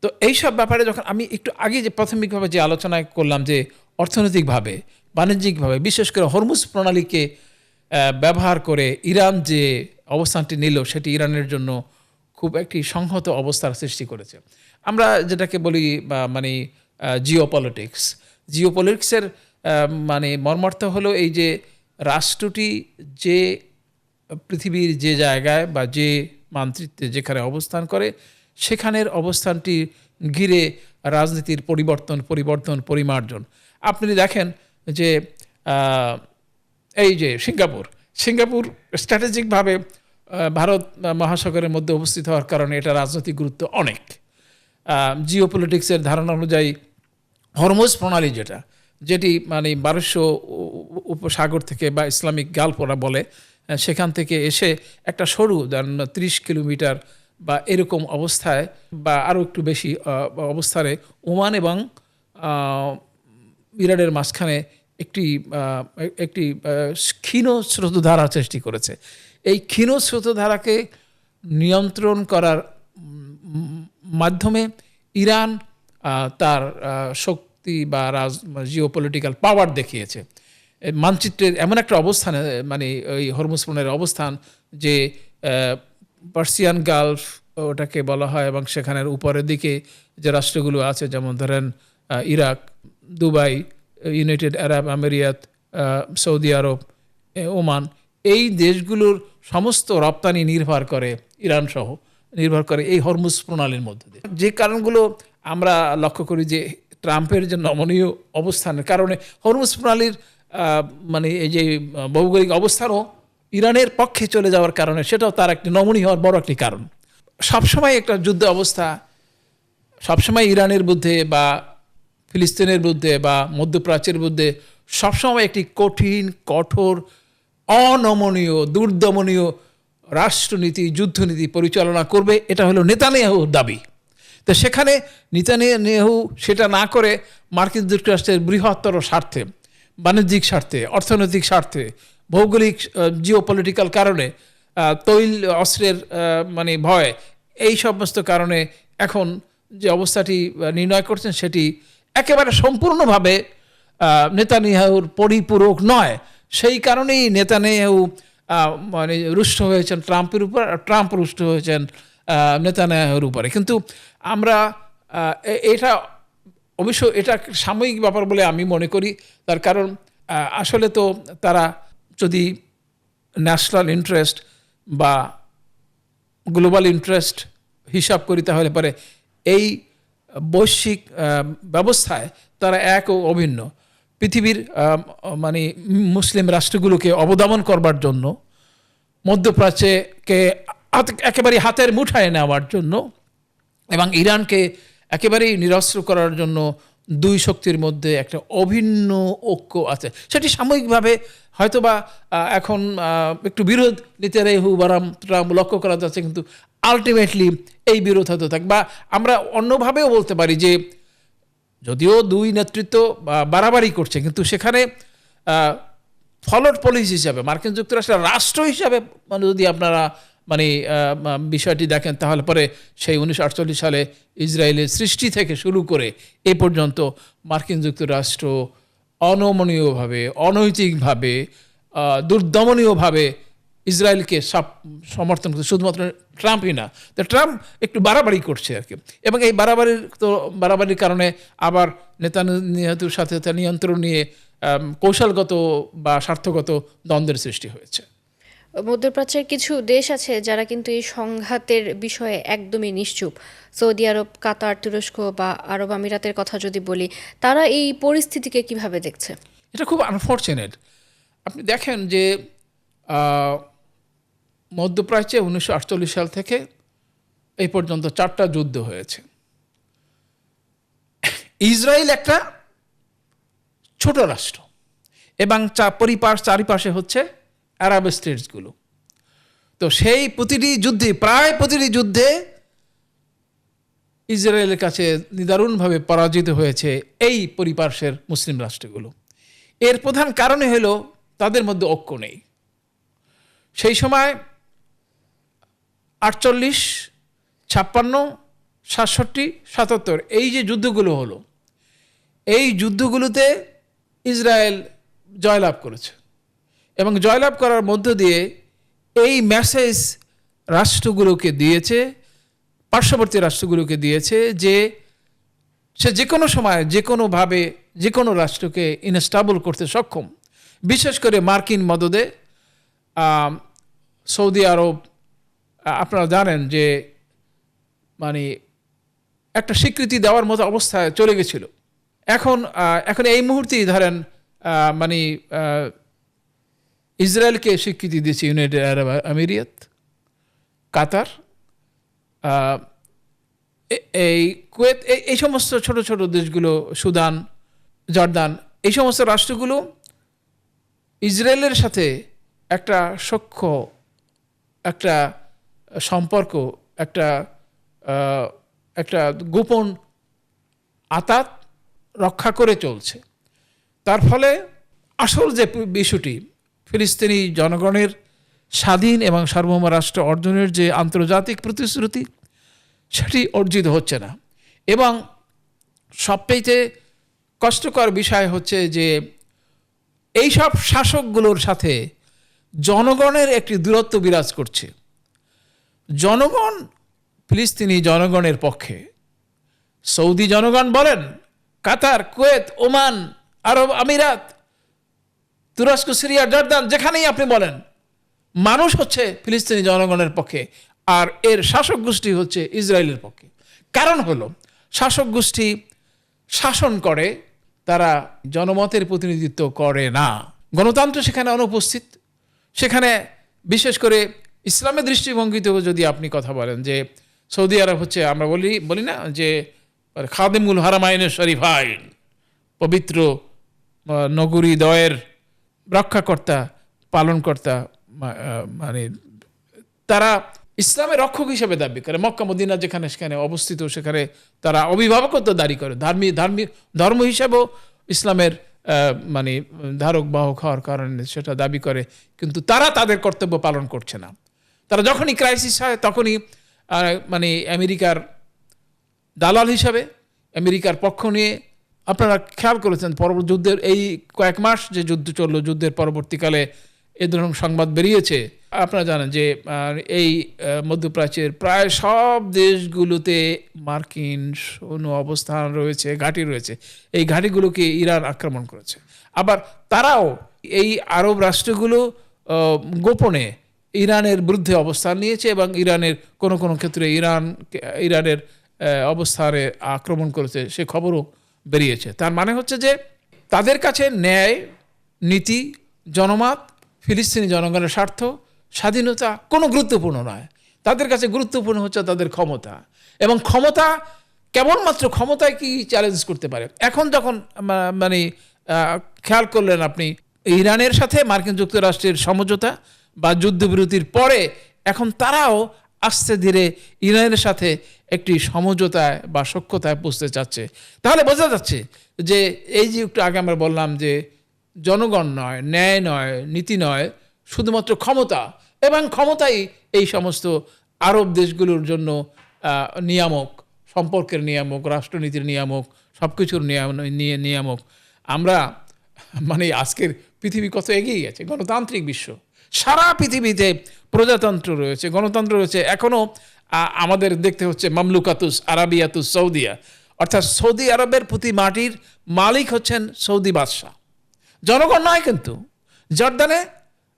তো এইসব ব্যাপারে যখন আমি একটু আগে যে প্রাথমিকভাবে যে আলোচনা করলাম যে অর্থনৈতিকভাবে, বাণিজ্যিকভাবে, বিশেষ করে হরমুজ প্রণালীকে ব্যবহার করে ইরান যে অবস্থানটি নিল সেটি ইরানের জন্য খুব একটি সংহত অবস্থার সৃষ্টি করেছে। আমরা যেটাকে বলি মানে জিওপলিটিক্সের মানে মর্মার্থ হলো এই যে রাষ্ট্রটি যে পৃথিবীর যে জায়গায় বা যে মানচিত্রে যেখানে অবস্থান করে সেখানের অবস্থানটি ঘিরে রাজনীতির পরিবর্তন পরিমার্জন। আপনি দেখেন যে এই যে সিঙ্গাপুর স্ট্র্যাটেজিকভাবে ভারত মহাসাগরের মধ্যে উপস্থিত হওয়ার কারণে এটা রাজনৈতিক গুরুত্ব অনেক। জিওপলিটিক্সের ধারণা অনুযায়ী হরমুজ প্রণালী যেটি মানে 1200 উপসাগর থেকে বা ইসলামিক গালফ ওরা বলে, সেখান থেকে এসে একটা সরু 30 কিলোমিটার বা এরকম অবস্থায় বা আরও একটু বেশি অবস্থানে ওমান এবং ইরানের মাঝখানে একটি ক্ষীণ স্রোতধারা সৃষ্টি করেছে। এই ক্ষীণ স্রোতধারাকে নিয়ন্ত্রণ করার মাধ্যমে ইরান তার শক্তি বা জিওপলিটিক্যাল পাওয়ার দেখিয়েছে। মানচিত্রের এমন একটা অবস্থানে, মানে ওই হরমুজ প্রণালীর অবস্থান যে পার্সিয়ান গালফ ওটাকে বলা হয়, এবং সেখানের উপরের দিকে যে রাষ্ট্রগুলো আছে যেমন ধরেন ইরাক, দুবাই, ইউনাইটেড আরব আমিরাত, সৌদি আরব, ওমান, এই দেশগুলোর সমস্ত রপ্তানি নির্ভর করে ইরান সহ নির্ভর করে এই হরমুজ প্রণালীর মধ্যে দিয়ে। যে কারণগুলো আমরা লক্ষ্য করি যে ট্রাম্পের যে নমনীয় অবস্থানের কারণে হরমুজ প্রণালীর মানে এই যে ভৌগোলিক অবস্থানও ইরানের পক্ষে চলে যাওয়ার কারণে সেটাও তার একটি নমনীয় হওয়ার বড় একটি কারণ। সবসময় একটা যুদ্ধ অবস্থা সবসময় ইরানের বিরুদ্ধে বা ফিলিস্তিনের বিরুদ্ধে বা মধ্যপ্রাচ্যের বিরুদ্ধে সবসময় একটি কঠিন, কঠোর, অনমনীয়, দুর্দমনীয় রাষ্ট্রনীতি, যুদ্ধনীতি পরিচালনা করবে, এটা হলো নেতানিয়াহুর দাবি। তো সেখানে নেতানিয়াহু সেটা না করে মার্কিন যুক্তরাষ্ট্রের বৃহত্তর স্বার্থে, বাণিজ্যিক স্বার্থে, অর্থনৈতিক স্বার্থে, ভৌগোলিক জিওপলিটিক্যাল কারণে, তৈল অস্ত্রের মানে ভয়, এই সমস্ত কারণে এখন যে অবস্থাটি নির্ণয় করছেন সেটি একেবারে সম্পূর্ণভাবে নেতানিয়াহুর পরিপূরক নয়। সেই কারণেই নেতানিয়াহু মানে রুষ্ট হয়েছেন ট্রাম্পের উপর, আর ট্রাম্প রুষ্ট হয়েছেন নেতানিয়াহুর উপরে। কিন্তু আমরা এটা অবশ্য এটা সাময়িক ব্যাপার বলে আমি মনে করি। তার কারণ আসলে তো তারা যদি ন্যাশনাল ইন্টারেস্ট বা গ্লোবাল ইন্টারেস্ট হিসাব করি তাহলে পরে এই বৈশ্বিক ব্যবস্থায় তারা এক ও অভিন্ন। পৃথিবীর মানে মুসলিম রাষ্ট্রগুলোকে অবদমন করবার জন্য, মধ্যপ্রাচ্যকে একেবারে হাতের মুঠায় নেওয়ার জন্য এবং ইরানকে একেবারেই নিরস্ত্র করার জন্য দুই শক্তির মধ্যে একটা অভিন্ন ঐক্য আছে। সেটি সাময়িকভাবে হয়তোবা এখন একটু বিরোধ নেতানিয়াহু বনাম ট্রাম্প লক্ষ্য করা যাচ্ছে, কিন্তু আলটিমেটলি এই বিরোধ হতে থাকে। বা আমরা অন্যভাবেও বলতে পারি যে যদিও দুই নেতৃত্ব বাড়াবাড়ি করছে, কিন্তু সেখানে ফলোড পলিসি হিসাবে মার্কিন যুক্তরাষ্ট্রের রাষ্ট্র হিসাবে মানে যদি আপনারা মানে বিষয়টি দেখেন তাহলে পরে সেই 1948 সালে ইসরায়েলের সৃষ্টি থেকে শুরু করে এ পর্যন্ত মার্কিন যুক্তরাষ্ট্র অনমনীয়ভাবে, অনৈতিকভাবে, দুর্দমনীয়ভাবে ইসরায়েলকে সমর্থন করছে। শুধুমাত্র ট্রাম্পই না, তো ট্রাম্প একটু বাড়াবাড়ি করছে আর কি, এবং এই বাড়াবাড়ির কারণে আবার নেতানিয়াহুর সাথে তার নিয়ন্ত্রণ নিয়ে কৌশলগত বা স্বার্থগত দ্বন্দ্বের সৃষ্টি হয়েছে। মধ্যপ্রাচ্যের কিছু দেশ আছে যারা কিন্তু এই সংঘাতের বিষয়ে একদমই নিশ্চুপ। সৌদি আরব, কাতার, তুরস্ক বা আরব আমিরাতের কথা যদি বলি, তারা এই পরিস্থিতিকে কিভাবে দেখছে? এটা খুব আনফর্চুনেট। আপনি দেখেন যে মধ্যপ্রাচ্যে 1948 সাল থেকে এই পর্যন্ত 4টা যুদ্ধ হয়েছে। ইসরায়েল একটা ছোট রাষ্ট্র এবং চারিপাশে হচ্ছে আরব স্টেটসগুলো। তো সেই প্রায় প্রতিটি যুদ্ধে ইসরায়েলের কাছে নিদারুণভাবে পরাজিত হয়েছে এই পরিপার্শ্বের মুসলিম রাষ্ট্রগুলো। এর প্রধান কারণে হলো তাদের মধ্যে ঐক্য নেই। সেই সময় 48, 56, 67, 77 এই যে যুদ্ধগুলো হলো, এই যুদ্ধগুলোতে ইসরায়েল জয়লাভ করেছে এবং জয়লাভ করার মধ্য দিয়ে এই মেসেজ রাষ্ট্রগুলোকে দিয়েছে, পার্শ্ববর্তী রাষ্ট্রগুলোকে দিয়েছে যে সে যে কোনো সময় যে কোনোভাবে যে কোনো রাষ্ট্রকে ইনস্টেবল করতে সক্ষম। বিশেষ করে মার্কিন মদদে সৌদি আরব, আপনারা জানেন যে মানে একটা স্বীকৃতি দেওয়ার মতো অবস্থায় চলে গেছিল। এখন এই মুহূর্তেই ধরেন মানে ইসরায়েলকে স্বীকৃতি দিয়েছে ইউনাইটেড আরব আমিরাত, কাতার, এই কুয়েত, এই সমস্ত ছোট ছোট দেশগুলো, সুদান, জর্দান, এই সমস্ত রাষ্ট্রগুলো ইসরায়েলের সাথে একটা সখ্য, একটা সম্পর্ক, একটা গোপন আতাত রক্ষা করে চলছে। তার ফলে আসল যে বিষয়টি, ফিলিস্তিনি জনগণের স্বাধীন এবং সার্বভৌম রাষ্ট্র অর্জনের যে আন্তর্জাতিক প্রতিশ্রুতি, সেটি অর্জিত হচ্ছে না। এবং সবচেয়ে কষ্টকর বিষয় হচ্ছে যে এই সব শাসকগুলোর সাথে জনগণের একটি দূরত্ব বিরাজ করছে। জনগণ ফিলিস্তিনি জনগণের পক্ষে, সৌদি জনগণ বলেন, কাতার, কুয়েত, ওমান, আরব আমিরাত, তুরস্ক, সিরিয়া, জর্দান, যেখানেই আপনি বলেন, মানুষ হচ্ছে ফিলিস্তিনি জনগণের পক্ষে, আর এর শাসক গোষ্ঠী হচ্ছে ইসরায়েলের পক্ষে। কারণ হলো শাসক গোষ্ঠী শাসন করে, তারা জনমতের প্রতিনিধিত্ব করে না। গণতন্ত্র সেখানে অনুপস্থিত। সেখানে বিশেষ করে ইসলামের দৃষ্টিভঙ্গিতেও যদি আপনি কথা বলেন যে সৌদি আরব হচ্ছে, আমরা বলি না যে খাদিমুল হারামাইনের শরীফাইন, পবিত্র নগরী দ্বয়ের রক্ষাকর্তা, পালনকর্তা, মানে তারা ইসলামের রক্ষক হিসেবে দাবি করে। মক্কা মদিনা যেখানে সেখানে অবস্থিত, সেখানে তারা অভিভাবকত্ব দাবি করে। ধর্ম হিসাবেও ইসলামের মানে ধারক বাহক হওয়ার কারণে সেটা দাবি করে, কিন্তু তারা তাদের কর্তব্য পালন করছে না। তারা যখনই ক্রাইসিস হয় তখনই মানে আমেরিকার দালাল হিসাবে, আমেরিকার পক্ষ নিয়ে, আপনারা খেয়াল করেছেন পরবর্তী যুদ্ধের এই কয়েক মাস যে যুদ্ধ চললো, যুদ্ধের পরবর্তীকালে এ ধরনের সংবাদ বেরিয়েছে। আপনারা জানেন যে এই মধ্যপ্রাচ্যের প্রায় সব দেশগুলোতে মার্কিন সৈন্য অবস্থান রয়েছে, ঘাঁটি রয়েছে। এই ঘাঁটিগুলোকে ইরান আক্রমণ করেছে। আবার তারাও, এই আরব রাষ্ট্রগুলো গোপনে ইরানের বিরুদ্ধে অবস্থান নিয়েছে এবং ইরানের কোনো কোনো ক্ষেত্রে ইরানের অবস্থানে আক্রমণ করেছে, সে খবরও বেরিয়েছে। তার মানে হচ্ছে যে তাদের কাছে ন্যায়, নীতি, জনমত, ফিলিস্তিনি জনগণের স্বার্থ, স্বাধীনতা কোনো গুরুত্বপূর্ণ নয়। তাদের কাছে গুরুত্বপূর্ণ হচ্ছে তাদের ক্ষমতা, এবং ক্ষমতা কেবলমাত্র ক্ষমতায় কি চ্যালেঞ্জ করতে পারে। এখন যখন মানে খেয়াল করলেন আপনি, ইরানের সাথে মার্কিন যুক্তরাষ্ট্রের সমঝোতা বা যুদ্ধবিরতির পরে এখন তারাও আস্তে ধীরে ইরানের সাথে একটি সমঝোতায় বা সখ্যতায় পৌঁছতে চাচ্ছে। তাহলে বোঝা যাচ্ছে যে এই যে একটু আগে আমরা বললাম যে জনগণ নয়, ন্যায় নয়, নীতি নয়, শুধুমাত্র ক্ষমতা, এবং ক্ষমতাই এই সমস্ত আরব দেশগুলোর জন্য নিয়ামক, সম্পর্কের নিয়ামক, রাষ্ট্রনীতির নিয়ামক, সব কিছুর নিয়ামক। আমরা মানে আজকের পৃথিবী কত এগিয়ে গেছে, গণতান্ত্রিক বিশ্ব, সারা পৃথিবীতে প্রজাতন্ত্র রয়েছে, গণতন্ত্র রয়েছে। এখনও আমাদের দেখতে হচ্ছে মামলুকাতুস আরাবিয়াতুস সৌদিয়া, অর্থাৎ সৌদি আরবের প্রতি মাটির মালিক হচ্ছেন সৌদি বাদশাহ, জনগণ নয়। কিন্তু জর্দানে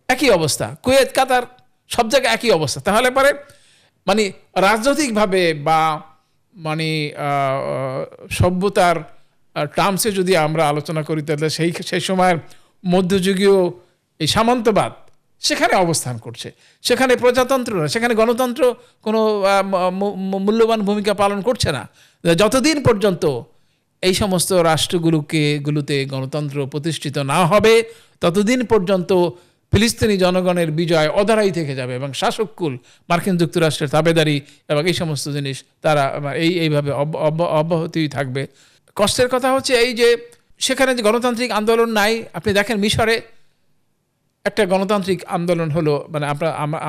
একই অবস্থা, কুয়েত, কাতার, সব জায়গায় একই অবস্থা। তাহলে পরে মানে রাজনৈতিকভাবে বা মানে সভ্যতার টার্মসে যদি আমরা আলোচনা করি, তাহলে সেই সময়ের মধ্যযুগীয় এই সামন্তবাদ সেখানে অবস্থান করছে, সেখানে প্রজাতন্ত্র না, সেখানে গণতন্ত্র কোনো মূল্যবান ভূমিকা পালন করছে না। যতদিন পর্যন্ত এই সমস্ত গুলোতে গণতন্ত্র প্রতিষ্ঠিত না হবে, ততদিন পর্যন্ত ফিলিস্তিনি জনগণের বিজয় অধারাই থেকে যাবে এবং শাসককুল মার্কিন যুক্তরাষ্ট্রের তাবেদারি এবং এই সমস্ত জিনিস তারা এইভাবে অব্যাহতই থাকবে। কষ্টের কথা হচ্ছে এই যে সেখানে যে গণতান্ত্রিক আন্দোলন নাই। আপনি দেখেন মিশরে একটা গণতান্ত্রিক আন্দোলন হলো, মানে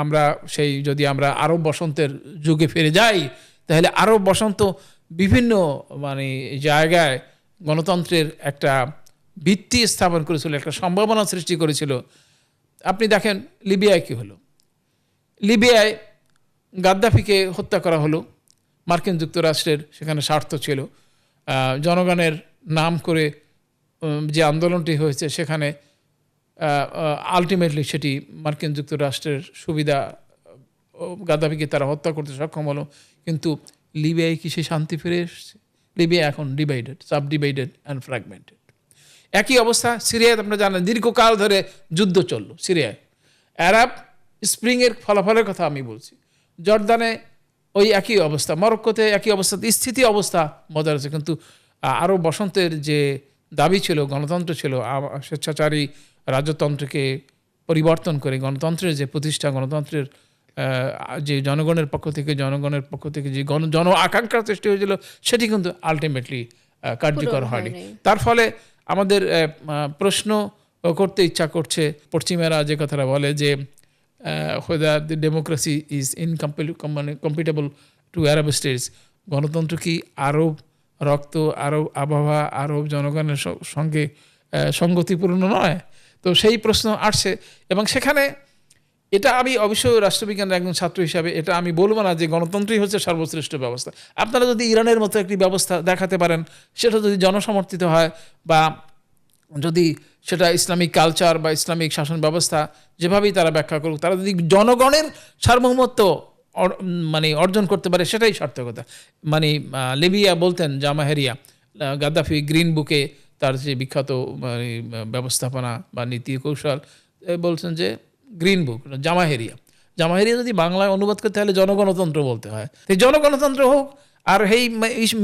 আমরা সেই যদি আমরা আরব বসন্তের যুগে ফিরে যাই, তাহলে আরব বসন্ত বিভিন্ন মানে জায়গায় গণতন্ত্রের একটা ভিত্তি স্থাপন করেছিল, একটা সম্ভাবনা সৃষ্টি করেছিল। আপনি দেখেন লিবিয়ায় কী হলো, লিবিয়ায় গাদ্দাফিকে হত্যা করা হলো। মার্কিন যুক্তরাষ্ট্রের সেখানে স্বার্থ ছিল, জনগণের নাম করে যে আন্দোলনটি হয়েছে সেখানে আলটিমেটলি সেটি মার্কিন যুক্তরাষ্ট্রের সুবিধা, গাদ্দাফিকে তারা হত্যা করতে সক্ষম হলো। কিন্তু লিবিয়ায় কি সে শান্তি ফিরে এসেছে? লিবিয়া এখন divided, sub divided and fragmented. একই অবস্থা সিরিয়ায়, আপনারা জানেন দীর্ঘকাল ধরে যুদ্ধ চলল সিরিয়ায়। আরব স্প্রিংয়ের ফলাফলের কথা আমি বলছি। জর্দানে ওই একই অবস্থা, মরক্কোতে একই অবস্থা, স্থিতি অবস্থা মজা আছে। কিন্তু আরও বসন্তের যে দাবি ছিল, গণতন্ত্র ছিল, স্বেচ্ছাচারী রাজতন্ত্রকে পরিবর্তন করে গণতন্ত্রের যে প্রতিষ্ঠা, গণতন্ত্রের যে জনগণের পক্ষ থেকে যে জন আকাঙ্ক্ষার সৃষ্টি হয়েছিল, সেটি কিন্তু আলটিমেটলি কার্যকর হয়নি। তার ফলে আমাদের প্রশ্ন করতে ইচ্ছা করছে, পশ্চিমেরা যে কথাটা বলে যে whether the democracy is incompatible to Arab states, গণতন্ত্র কি আরব রক্ত, আরব আবহাওয়া, আরব জনগণের সঙ্গে সঙ্গতিপূর্ণ নয়? তো সেই প্রশ্ন আসছে। এবং সেখানে এটা আমি অবশ্য রাষ্ট্রবিজ্ঞানের একজন ছাত্র হিসাবে এটা আমি বলবো না যে গণতন্ত্রই হচ্ছে সর্বশ্রেষ্ঠ ব্যবস্থা। আপনারা যদি ইরানের মতো একটি ব্যবস্থা দেখাতে পারেন, সেটা যদি জনসমর্থিত হয় বা যদি সেটা ইসলামিক কালচার বা ইসলামিক শাসন ব্যবস্থা যেভাবেই তারা ব্যাখ্যা করুক, তারা যদি জনগণের সার্বভৌমত্ব মানে অর্জন করতে পারে, সেটাই সার্থকতা। মানে লিবিয়া বলতেন জামাহেরিয়া, গাদ্দাফি গ্রিন বুকে তার যে বিখ্যাত মানে ব্যবস্থাপনা বা নীতি কৌশল বলছেন যে গ্রিন বুক জামাহেরিয়া যদি বাংলায় অনুবাদ করতে হলে জনগণতন্ত্র বলতে হয়। এই জনগণতন্ত্র হোক, আর এই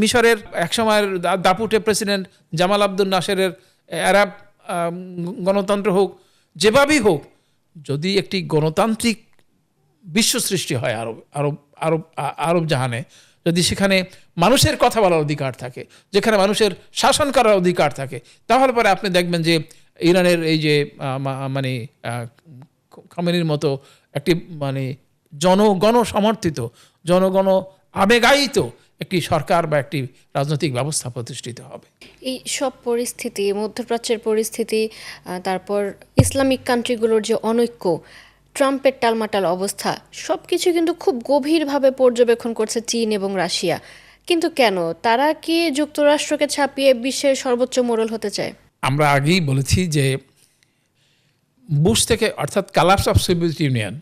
মিশরের একসময়ের দাপুটে প্রেসিডেন্ট জামাল আব্দুল নাসেরের আরব গণতন্ত্র হোক, যেভাবেই হোক, যদি একটি গণতান্ত্রিক বিশ্ব সৃষ্টি হয় আরব জাহানে, যদি সেখানে মানুষের কথা বলার অধিকার থাকে, যেখানে মানুষের শাসন করার অধিকার থাকে, তাহলে পরে আপনি দেখবেন যে ইরানের এই যে মানে খামেনির মতো একটি মানে জনগণ সমর্থিত, জনগণ আবেগায়িত একটি সরকার বা একটি রাজনৈতিক ব্যবস্থা প্রতিষ্ঠিত হবে। এই সব পরিস্থিতি, মধ্যপ্রাচ্যের পরিস্থিতি, তারপর ইসলামিক কান্ট্রিগুলোর যে অনৈক্য, ট্রাম্পের টালমাটাল অবস্থা, সব কিছু কিন্তু খুব গভীরভাবে পর্যবেক্ষণ করছে চীন এবং রাশিয়া। কিন্তু কেন তারা কি যুক্তরাষ্ট্রকে ছাপিয়ে বিশ্বের সর্বোচ্চ মোড়ল হতে চায়? আমরা আগেই বলেছি যে বুশ থেকে, অর্থাৎ কালাপস অফ সোভিয়েত ইউনিয়ন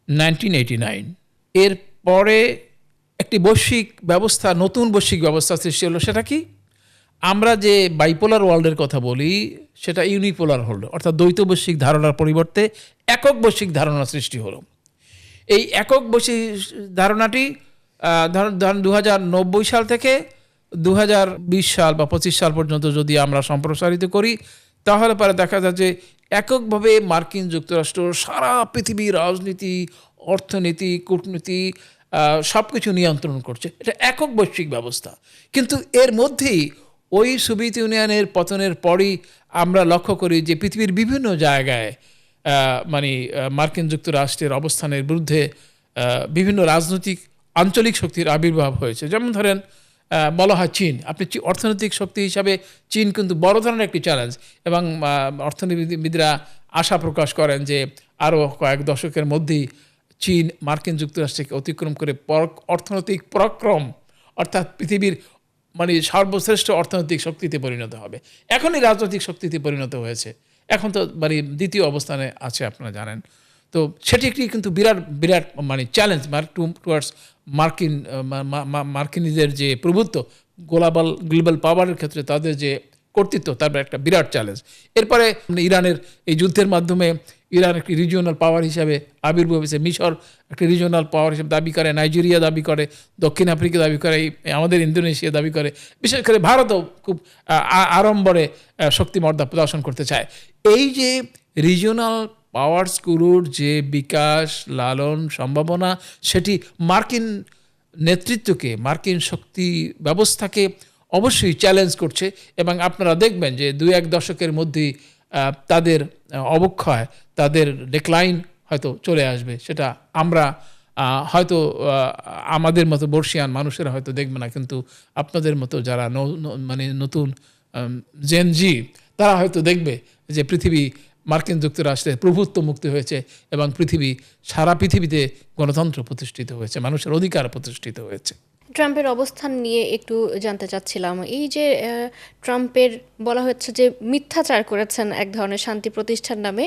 1989, এর পরে একটি বৈশ্বিক ব্যবস্থা, নতুন বৈশ্বিক ব্যবস্থা সৃষ্টি হলো। সেটা কি? আমরা যে বাইপোলার ওয়ার্ল্ডের কথা বলি, সেটা ইউনিপোলার ওয়ার্ল্ড, অর্থাৎ দ্বৈত বৈশ্বিক ধারণার পরিবর্তে একক বৈশ্বিক ধারণা সৃষ্টি হলো। এই একক বৈশ্বিক ধারণাটি ধরুন 2090 সাল থেকে 2020 সাল বা 25 সাল পর্যন্ত যদি আমরা সম্প্রসারিত করি, তাহলে পরে দেখা যায় যে এককভাবে মার্কিন যুক্তরাষ্ট্র সারা পৃথিবীর রাজনীতি, অর্থনীতি, কূটনীতি সব কিছু নিয়ন্ত্রণ করছে। এটা একক বৈশ্বিক ব্যবস্থা। কিন্তু এর মধ্যেই ওই সোভিয়েত ইউনিয়নের পতনের পরই আমরা লক্ষ্য করি যে পৃথিবীর বিভিন্ন জায়গায় মানে মার্কিন যুক্তরাষ্ট্রের অবস্থানের বিরুদ্ধে বিভিন্ন রাজনৈতিক আঞ্চলিক শক্তির আবির্ভাব হয়েছে। যেমন ধরেন বলা হয় চীন, আপনি অর্থনৈতিক শক্তি হিসাবে চীন কিন্তু বড় ধরনের একটি চ্যালেঞ্জ, এবং অর্থনীতিবিদরা আশা প্রকাশ করেন যে আরও কয়েক দশকের মধ্যেই চীন মার্কিন যুক্তরাষ্ট্রকে অতিক্রম করে অর্থনৈতিক পরাক্রম, অর্থাৎ পৃথিবীর মানে সর্বশ্রেষ্ঠ অর্থনৈতিক শক্তিতে পরিণত হবে। এখনই রাজনৈতিক শক্তিতে পরিণত হয়েছে, এখন তো মানে দ্বিতীয় অবস্থানে আছে, আপনারা জানেন। তো সেটি একটি কিন্তু বিরাট মানে চ্যালেঞ্জ টুয়ার্ডস মার্কিনীদের যে প্রভুত্ব, গ্লোবাল পাওয়ারের ক্ষেত্রে তাদের যে কর্তৃত্ব তার একটা বিরাট চ্যালেঞ্জ। এরপরে ইরানের এই যুদ্ধের মাধ্যমে ইরান একটি রিজিওনাল পাওয়ার হিসাবে আবির্ভাব হয়েছে। মিশর একটি রিজিওনাল পাওয়ার হিসেবে দাবি করে, নাইজেরিয়া দাবি করে, দক্ষিণ আফ্রিকা দাবি করে, আমাদের ইন্দোনেশিয়া দাবি করে, বিশেষ করে ভারতও খুব আড়ম্বরে শক্তিমত্তা প্রদর্শন করতে চায়। এই যে রিজিওনাল পাওয়ার্সগুলোর যে বিকাশ, লালন, সম্ভাবনা, সেটি মার্কিন নেতৃত্বকে, মার্কিন শক্তি ব্যবস্থাকে অবশ্যই চ্যালেঞ্জ করছে। এবং আপনারা দেখবেন যে 2-1 দশকের মধ্যেই তাদের অবক্ষয়, তাদের ডিক্লাইন হয়তো চলে আসবে। সেটা আমরা হয়তো আমাদের মতো বর্ষিয়ান মানুষেরা হয়তো দেখবে না, কিন্তু আপনাদের মতো যারা মানে নতুন জেন জি, তারা হয়তো দেখবে যে পৃথিবী মার্কিন যুক্তরাষ্ট্রের প্রভুত্ব মুক্তি হয়েছে এবং সারা পৃথিবীতে গণতন্ত্র প্রতিষ্ঠিত হয়েছে, মানুষের অধিকার প্রতিষ্ঠিত হয়েছে। ট্রাম্পের অবস্থান নিয়ে একটু জানতে চাচ্ছিলাম। এই যে ট্রাম্পের বলা হচ্ছে যে মিথ্যাচার করেছেন এক ধরনের শান্তি প্রতিষ্ঠার নামে,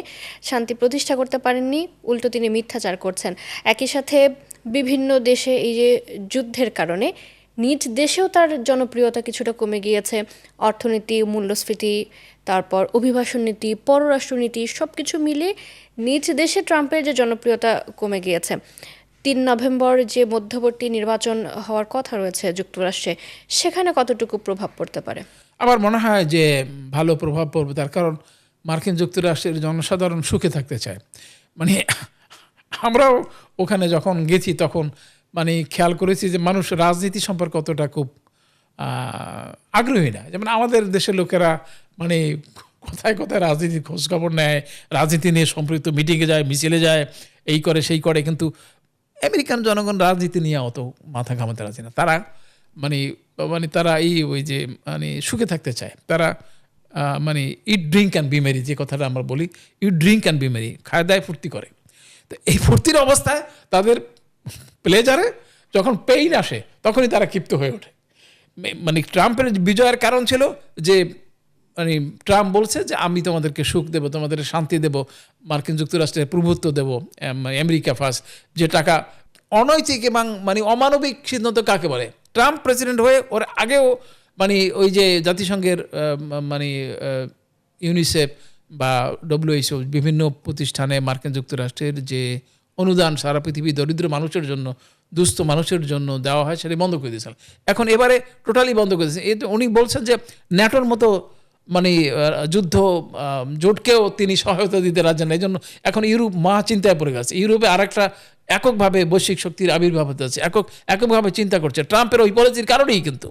শান্তি প্রতিষ্ঠা করতে পারেননি, উল্টো তিনি মিথ্যাচার করছেন। একই সাথে বিভিন্ন দেশে এই যে যুদ্ধের কারণে নিজ দেশেও তার জনপ্রিয়তা কিছুটা কমে গিয়েছে। অর্থনীতি, মূল্যস্ফীতি, তারপর অভিবাসন নীতি, পররাষ্ট্রনীতি সব কিছু মিলে নিজ দেশে ট্রাম্পের যে জনপ্রিয়তা কমে গিয়েছে। 3 নভেম্বর যে মধ্যবর্তী নির্বাচন হওয়ার কথা রয়েছে যুক্তরাষ্ট্রে, সেখানে কতটুকু প্রভাব পড়তে পারে? আমার মনে হয় যে ভালো প্রভাব পড়বে, তার কারণ মার্কিন যুক্তরাষ্ট্রের জনসাধারণ সুখে থাকতে চায়। মানে আমরাও ওখানে যখন গেছি তখন মানে খেয়াল করেছি যে মানুষ রাজনীতি সম্পর্কে অতটা খুব আগ্রহী না। যেমন আমাদের দেশের লোকেরা মানে কোথায় কোথায় রাজনীতির খোঁজখবর নেয়, রাজনীতি নিয়ে সম্পৃক্ত মিটিংয়ে যায়, মিছিলে যায়, এই করে সেই করে, কিন্তু আমেরিকান জনগণ রাজনীতি নিয়ে অত মাথা ঘামাতে রাজি না। তারা মানে মানে তারা ওই যে মানে সুখে থাকতে চায়। তারা মানে ইট ড্রিঙ্ক অ্যান্ড বি মেরি, যে কথাটা আমরা বলি, ইট ড্রিঙ্ক অ্যান্ড বি মেরি, খায় দায় ফুর্তি করে। তো এই ফুর্তির অবস্থায় তাদের প্লেজারে যখন পেইন আসে তখনই তারা ক্ষিপ্ত হয়ে ওঠে। মানে ট্রাম্পের বিজয়ের কারণ ছিল যে মানে ট্রাম্প বলছে যে আমি তোমাদেরকে সুখ দেব, তোমাদের শান্তি দেব, মার্কিন যুক্তরাষ্ট্রের প্রভুত্ব দেব, আমেরিকা ফার্স্ট। যে টাকা অনৈতিক এবং মানে অমানবিক সিদ্ধান্ত কাকে বলে? ট্রাম্প প্রেসিডেন্ট হয়ে ওর আগেও মানে ওই যে জাতিসংঘের মানে ইউনিসেফ বা WHO বিভিন্ন প্রতিষ্ঠানে মার্কিন যুক্তরাষ্ট্রের যে অনুদান সারা পৃথিবী দরিদ্র মানুষের জন্য, দুস্থ মানুষের জন্য দেওয়া হয়, সেটা বন্ধ করে দিয়েছিল। এখন এবারে টোটালি বন্ধ করে দিয়েছে। উনি বলছেন যে ন্যাটোর মতো মানে যুদ্ধ জোটকেও তিনি সহায়তা দিতে রাজি না। এই জন্য এখন ইউরোপ মহা চিন্তায় পড়ে গেছে। ইউরোপে আরেকটা এককভাবে বৈশ্বিক শক্তির আবির্ভাব হতে যাচ্ছে, এককভাবে চিন্তা করছে ট্রাম্পের ওই পলিসির কারণেই। কিন্তু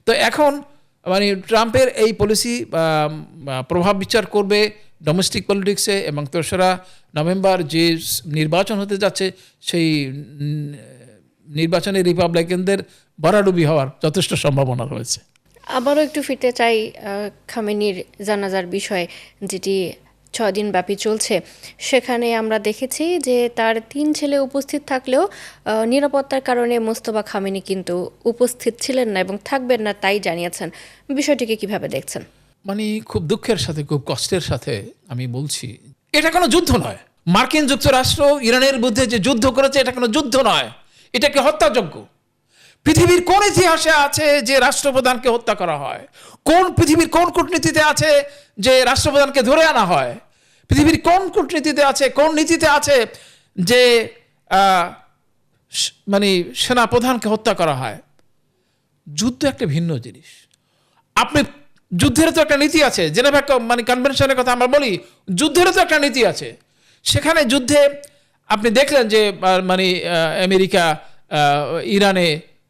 তো এখন মানে ট্রাম্পের এই পলিসি প্রভাব বিচার করবে ডোমেস্টিক পলিটিক্সে, এবং 3রা নভেম্বর যে নির্বাচন হতে যাচ্ছে সেই নির্বাচনে রিপাবলিকানদের ভরাডুবি হওয়ার যথেষ্ট সম্ভাবনা রয়েছে। আবারও একটু ফিরতে চাই খামেনির জানাজার বিষয়ে, যেটি 6 দিন ব্যাপী চলছে। সেখানে আমরা দেখেছি যে তার 3 ছেলে উপস্থিত থাকলেও নিরাপত্তার কারণে মোস্তফা খামেনি কিন্তু উপস্থিত ছিলেন না এবং থাকবেন না, তাই জানিয়েছেন। বিষয়টিকে কিভাবে দেখছেন? মানে খুব দুঃখের সাথে, খুব কষ্টের সাথে আমি বলছি, এটা কোনো যুদ্ধ নয়। মার্কিন যুক্তরাষ্ট্র ইরানের বিরুদ্ধে যে যুদ্ধ করেছে, এটা কোনো যুদ্ধ নয়, এটাকে হত্যাযজ্ঞ। পৃথিবীর কোন ইতিহাসে আছে যে রাষ্ট্রপ্রধানকে হত্যা করা হয়? পৃথিবীর কোন কূটনীতিতে আছে যে রাষ্ট্রপ্রধানকে ধরে আনা হয়? পৃথিবীর কোন কূটনীতিতে আছে, কোন নীতিতে আছে যে মানে সেনাপ্রধানকে হত্যা করা হয়? যুদ্ধ একটা ভিন্ন জিনিস। আপনি যুদ্ধের তো একটা নীতি আছে, জেনেভা মানে কনভেনশনের কথা আমরা বলি, যুদ্ধেরও তো একটা নীতি আছে। সেখানে যুদ্ধে আপনি দেখলেন যে মানে আমেরিকা ইরানে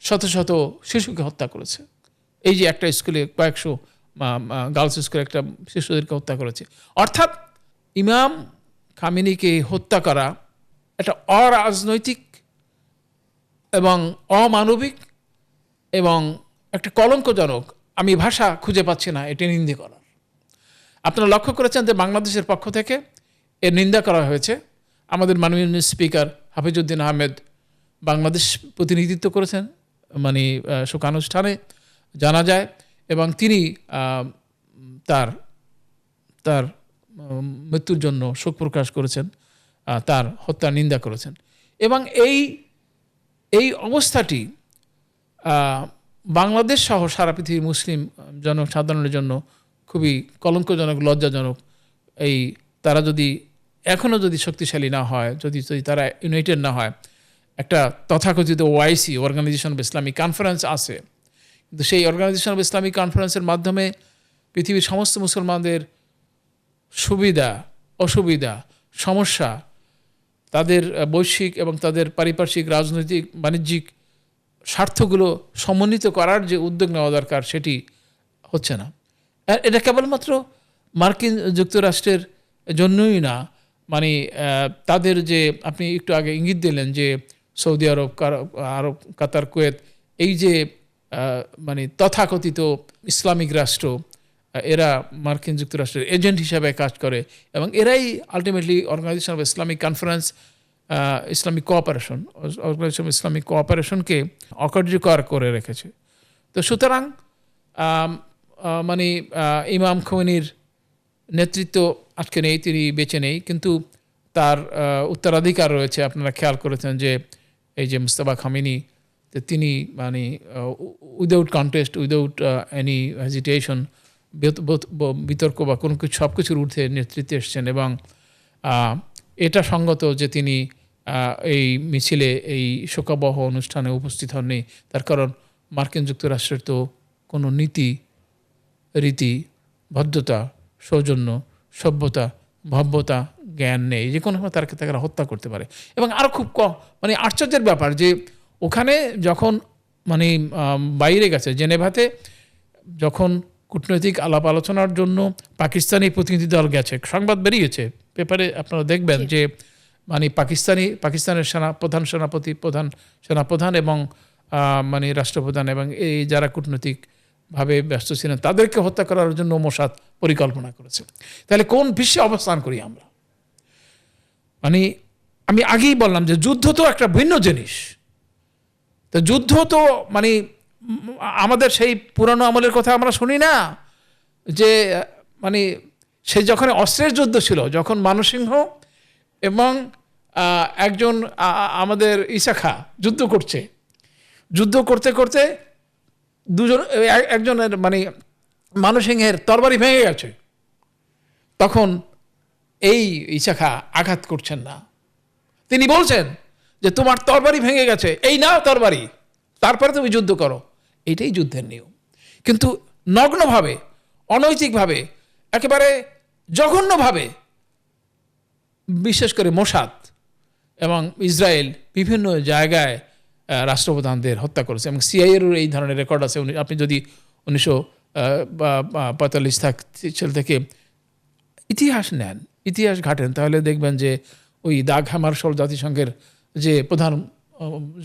শত শত শিশুকে হত্যা করেছে। এই যে একটা স্কুলে কয়েকশো গার্লস স্কুলে একটা শিশুদেরকে হত্যা করেছে। অর্থাৎ ইমাম খামেনিকে হত্যা করা একটা অরাজনৈতিক এবং অমানবিক এবং একটা কলঙ্কজনক, আমি ভাষা খুঁজে পাচ্ছি না এটি নিন্দা করার। আপনারা লক্ষ্য করেছেন যে বাংলাদেশের পক্ষ থেকে এর নিন্দা করা হয়েছে। আমাদের মাননীয় স্পিকার হাফিজউদ্দিন আহমেদ বাংলাদেশ প্রতিনিধিত্ব করেছেন মানে শোকানুষ্ঠানে জানা যায়, এবং তিনি তার তার মৃত্যুর জন্য শোক প্রকাশ করেছেন, তার হত্যার নিন্দা করেছেন। এবং এই অবস্থাটি বাংলাদেশ সহ সারা পৃথিবীর মুসলিম জনসাধারণের জন্য খুবই কলঙ্কজনক, লজ্জাজনক। এই তারা যদি এখনও যদি শক্তিশালী না হয়, যদি তারা ইউনাইটেড না হয়, একটা তথাকথিত OIC, organisation of Islamic conference আছে, কিন্তু সেই অর্গানাইজেশন অফ ইসলামিক কনফারেন্সের মাধ্যমে পৃথিবীর সমস্ত মুসলমানদের সুবিধা, অসুবিধা, সমস্যা, তাদের বৈশ্বিক এবং তাদের পারিপার্শ্বিক, রাজনৈতিক, বাণিজ্যিক স্বার্থগুলো সমন্বিত করার যে উদ্যোগ নেওয়া দরকার সেটি হচ্ছে না। আর এটা কেবলমাত্র মার্কিন যুক্তরাষ্ট্রের জন্যই না, মানে তাদের যে আপনি একটু আগে ইঙ্গিত দিলেন যে সৌদি আরব, আরব, কাতার, কুয়েত, এই যে মানে তথাকথিত ইসলামিক রাষ্ট্র, এরা মার্কিন যুক্তরাষ্ট্রের এজেন্ট হিসাবে কাজ করে এবং এরাই ultimately organization of Islamic conference, Islamic cooperation, organization of Islamic কোঅপারেশনকে অকার্যকর করে রেখেছে। তো সুতরাং মানে ইমাম খোমেনির নেতৃত্ব আজকে নেই, তিনি বেঁচে নেই, কিন্তু তার উত্তরাধিকার রয়েছে। আপনারা খেয়াল করেছেন যে এই যে মুস্তাফা খামেনি, তিনি মানে without contest, without any hesitation, বিতর্ক বা কোনো কিছু, সব কিছুর ঊর্ধ্বে নেতৃত্বে এসছেন এবং এটা সঙ্গত যে তিনি এই মিছিলে, এই শোকাবহ অনুষ্ঠানে উপস্থিত হননি। তার কারণ মার্কিন যুক্তরাষ্ট্রের তো কোনো নীতি, রীতি, ভদ্রতা, সৌজন্য, সভ্যতা, ভব্যতা, জ্ঞান নেই, যে কোনো সময় তারা হত্যা করতে পারে। এবং আরও খুব মানে আশ্চর্যের ব্যাপার যে ওখানে যখন মানে বাইরে গেছে, জেনেভাতে যখন কূটনৈতিক আলাপ আলোচনার জন্য পাকিস্তানি প্রতিনিধি দল গেছে, সংবাদ বেরিয়েছে পেপারে, আপনারা দেখবেন যে মানে পাকিস্তানের প্রধান সেনাপ্রধান এবং মানে রাষ্ট্রপ্রধান এবং এই যারা কূটনৈতিকভাবে ব্যস্ত ছিলেন তাদেরকে হত্যা করার জন্য মোসাদ পরিকল্পনা করেছে। তাহলে কোন বিশ্বে অবস্থান করি আমরা? মানে আমি আগেই বললাম যে যুদ্ধ তো একটা ভিন্ন জিনিস। তো যুদ্ধ তো মানে আমাদের সেই পুরানো আমলের কথা আমরা শুনি না, যে মানে সেই যখন অস্ত্রের যুদ্ধ ছিল, যখন মানসিংহ এবং একজন আমাদের ইসাখা যুদ্ধ করতে করতে দুজন, একজনের মানে মানসিংহের তরবারি ভেঙে গেছে, তখন এই ইসাখা আঘাত করছেন না, তিনি বলছেন যে তোমার তরবারি ভেঙে গেছে, এই নাও তরবারি, তারপরে তুমি যুদ্ধ করো। এইটাই যুদ্ধের নিয়ম। কিন্তু নগ্নভাবে, অনৈতিকভাবে, একেবারে জঘন্যভাবে, বিশেষ করে মোসাদ এবং ইসরায়েল বিভিন্ন জায়গায় রাষ্ট্রপ্রধানদের হত্যা করেছে এবং সিআইএরও এই ধরনের রেকর্ড আছে। আপনি যদি 1945 সাল থেকে ইতিহাস নেন, ইতিহাস ঘাটেন, তাহলে দেখবেন যে ওই দাগ হ্যামারশোল, জাতিসংঘের যে প্রধান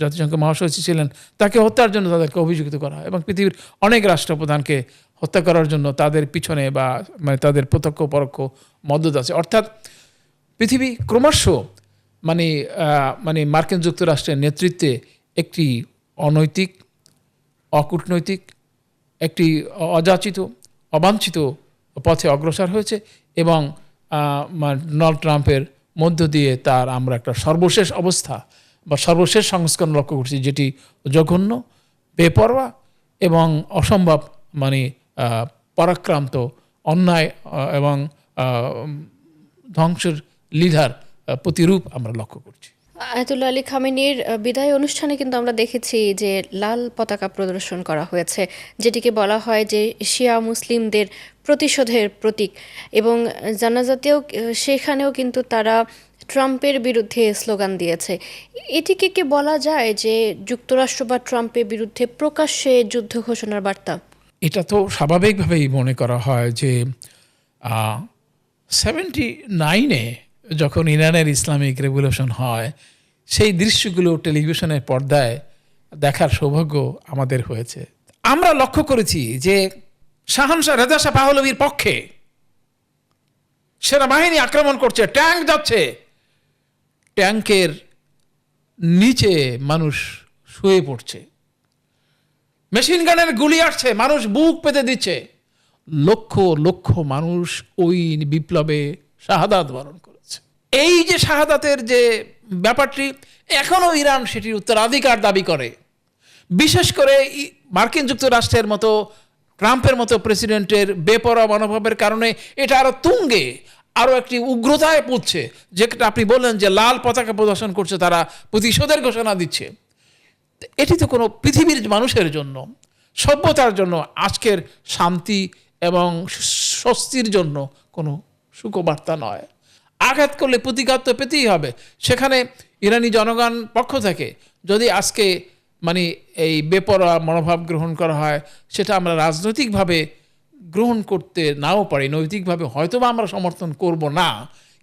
জাতিসংঘ মহাসচিব ছিলেন, তাকে হত্যার জন্য তাদেরকে অভিযুক্ত করা এবং পৃথিবীর অনেক রাষ্ট্রপ্রধানকে হত্যা করার জন্য তাদের পিছনে বা মানে তাদের প্রত্যক্ষ পরোক্ষ মদত আছে। অর্থাৎ পৃথিবী ক্রমশ মানে মানে মার্কিন যুক্তরাষ্ট্রের নেতৃত্বে একটি অনৈতিক, অকূটনৈতিক, একটি অযাচিত, অবাঞ্ছিত পথে অগ্রসর হয়েছে এবং ডোনাল্ড ট্রাম্পের মধ্য দিয়ে তার আমরা একটা সর্বশেষ অবস্থা বা সর্বশেষ সংস্করণ লক্ষ্য করছি, যেটি জঘন্য, বেপরোয়া এবং অসম্ভব, মানে পরাক্রান্ত, অন্যায় এবং ধ্বংসের লিধার প্রতিরূপ আমরা লক্ষ্য করছি। আয়াতুল্লাহ আলী খামেনির বিদায় অনুষ্ঠানে কিন্তু আমরা দেখেছি যে লাল পতাকা প্রদর্শন করা হয়েছে, যেটিকে বলা হয় যে শিয়া মুসলিমদের প্রতিশোধের প্রতীক, এবং জানাজাতেও সেখানেও কিন্তু তারা ট্রাম্পের বিরুদ্ধে স্লোগান দিয়েছে। এটিকে কি বলা যায় যে যুক্তরাষ্ট্র বা ট্রাম্পের বিরুদ্ধে প্রকাশ্যে যুদ্ধ ঘোষণার বার্তা? এটা তো স্বাভাবিকভাবেই মনে করা হয় যে 79-এ যখন ইরানের ইসলামিক রেভলিউশন হয়, সেই দৃশ্যগুলো টেলিভিশনের পর্দায় দেখার সৌভাগ্য আমাদের হয়েছে। আমরা লক্ষ্য করেছি যে শাহানশাহ রেজা শাহ পাহলভীর পক্ষে সেনাবাহিনী আক্রমণ করছে, ট্যাঙ্ক যাচ্ছে, ট্যাঙ্কের নিচে মানুষ শুয়ে পড়ছে, মেশিন গানের গুলি আসছে, মানুষ বুক পেতে দিচ্ছে, লক্ষ লক্ষ মানুষ ওই বিপ্লবে শাহাদাত বরণ করেছে। এই যে শাহাদাতের যে ব্যাপারটি, এখনও ইরান সেটির উত্তরাধিকার দাবি করে। বিশেষ করে মার্কিন যুক্তরাষ্ট্রের মতো ট্রাম্পের মতো প্রেসিডেন্টের বেপরোয়া মনোভাবের কারণে এটা আরও তুঙ্গে আরও একটি উগ্রতায় পড়ছে, যেটা আপনি বললেন যে লাল পতাকা প্রদর্শন করছে, তারা প্রতিশোধের ঘোষণা দিচ্ছে। এটি তো কোনো পৃথিবীর মানুষের জন্য, সভ্যতার জন্য আজকের শান্তি এবং স্বস্তির জন্য কোনো সুখবার্তা নয়। আঘাত করলে প্রতিঘাত তো পেতেই হবে। সেখানে ইরানি জনগণ পক্ষ থেকে যদি আজকে মানে এই বেপরোয়া মনোভাব গ্রহণ করা হয়, সেটা আমরা রাজনৈতিকভাবে গ্রহণ করতে নাও পারি, নৈতিকভাবে হয়তো বা আমরা সমর্থন করব না,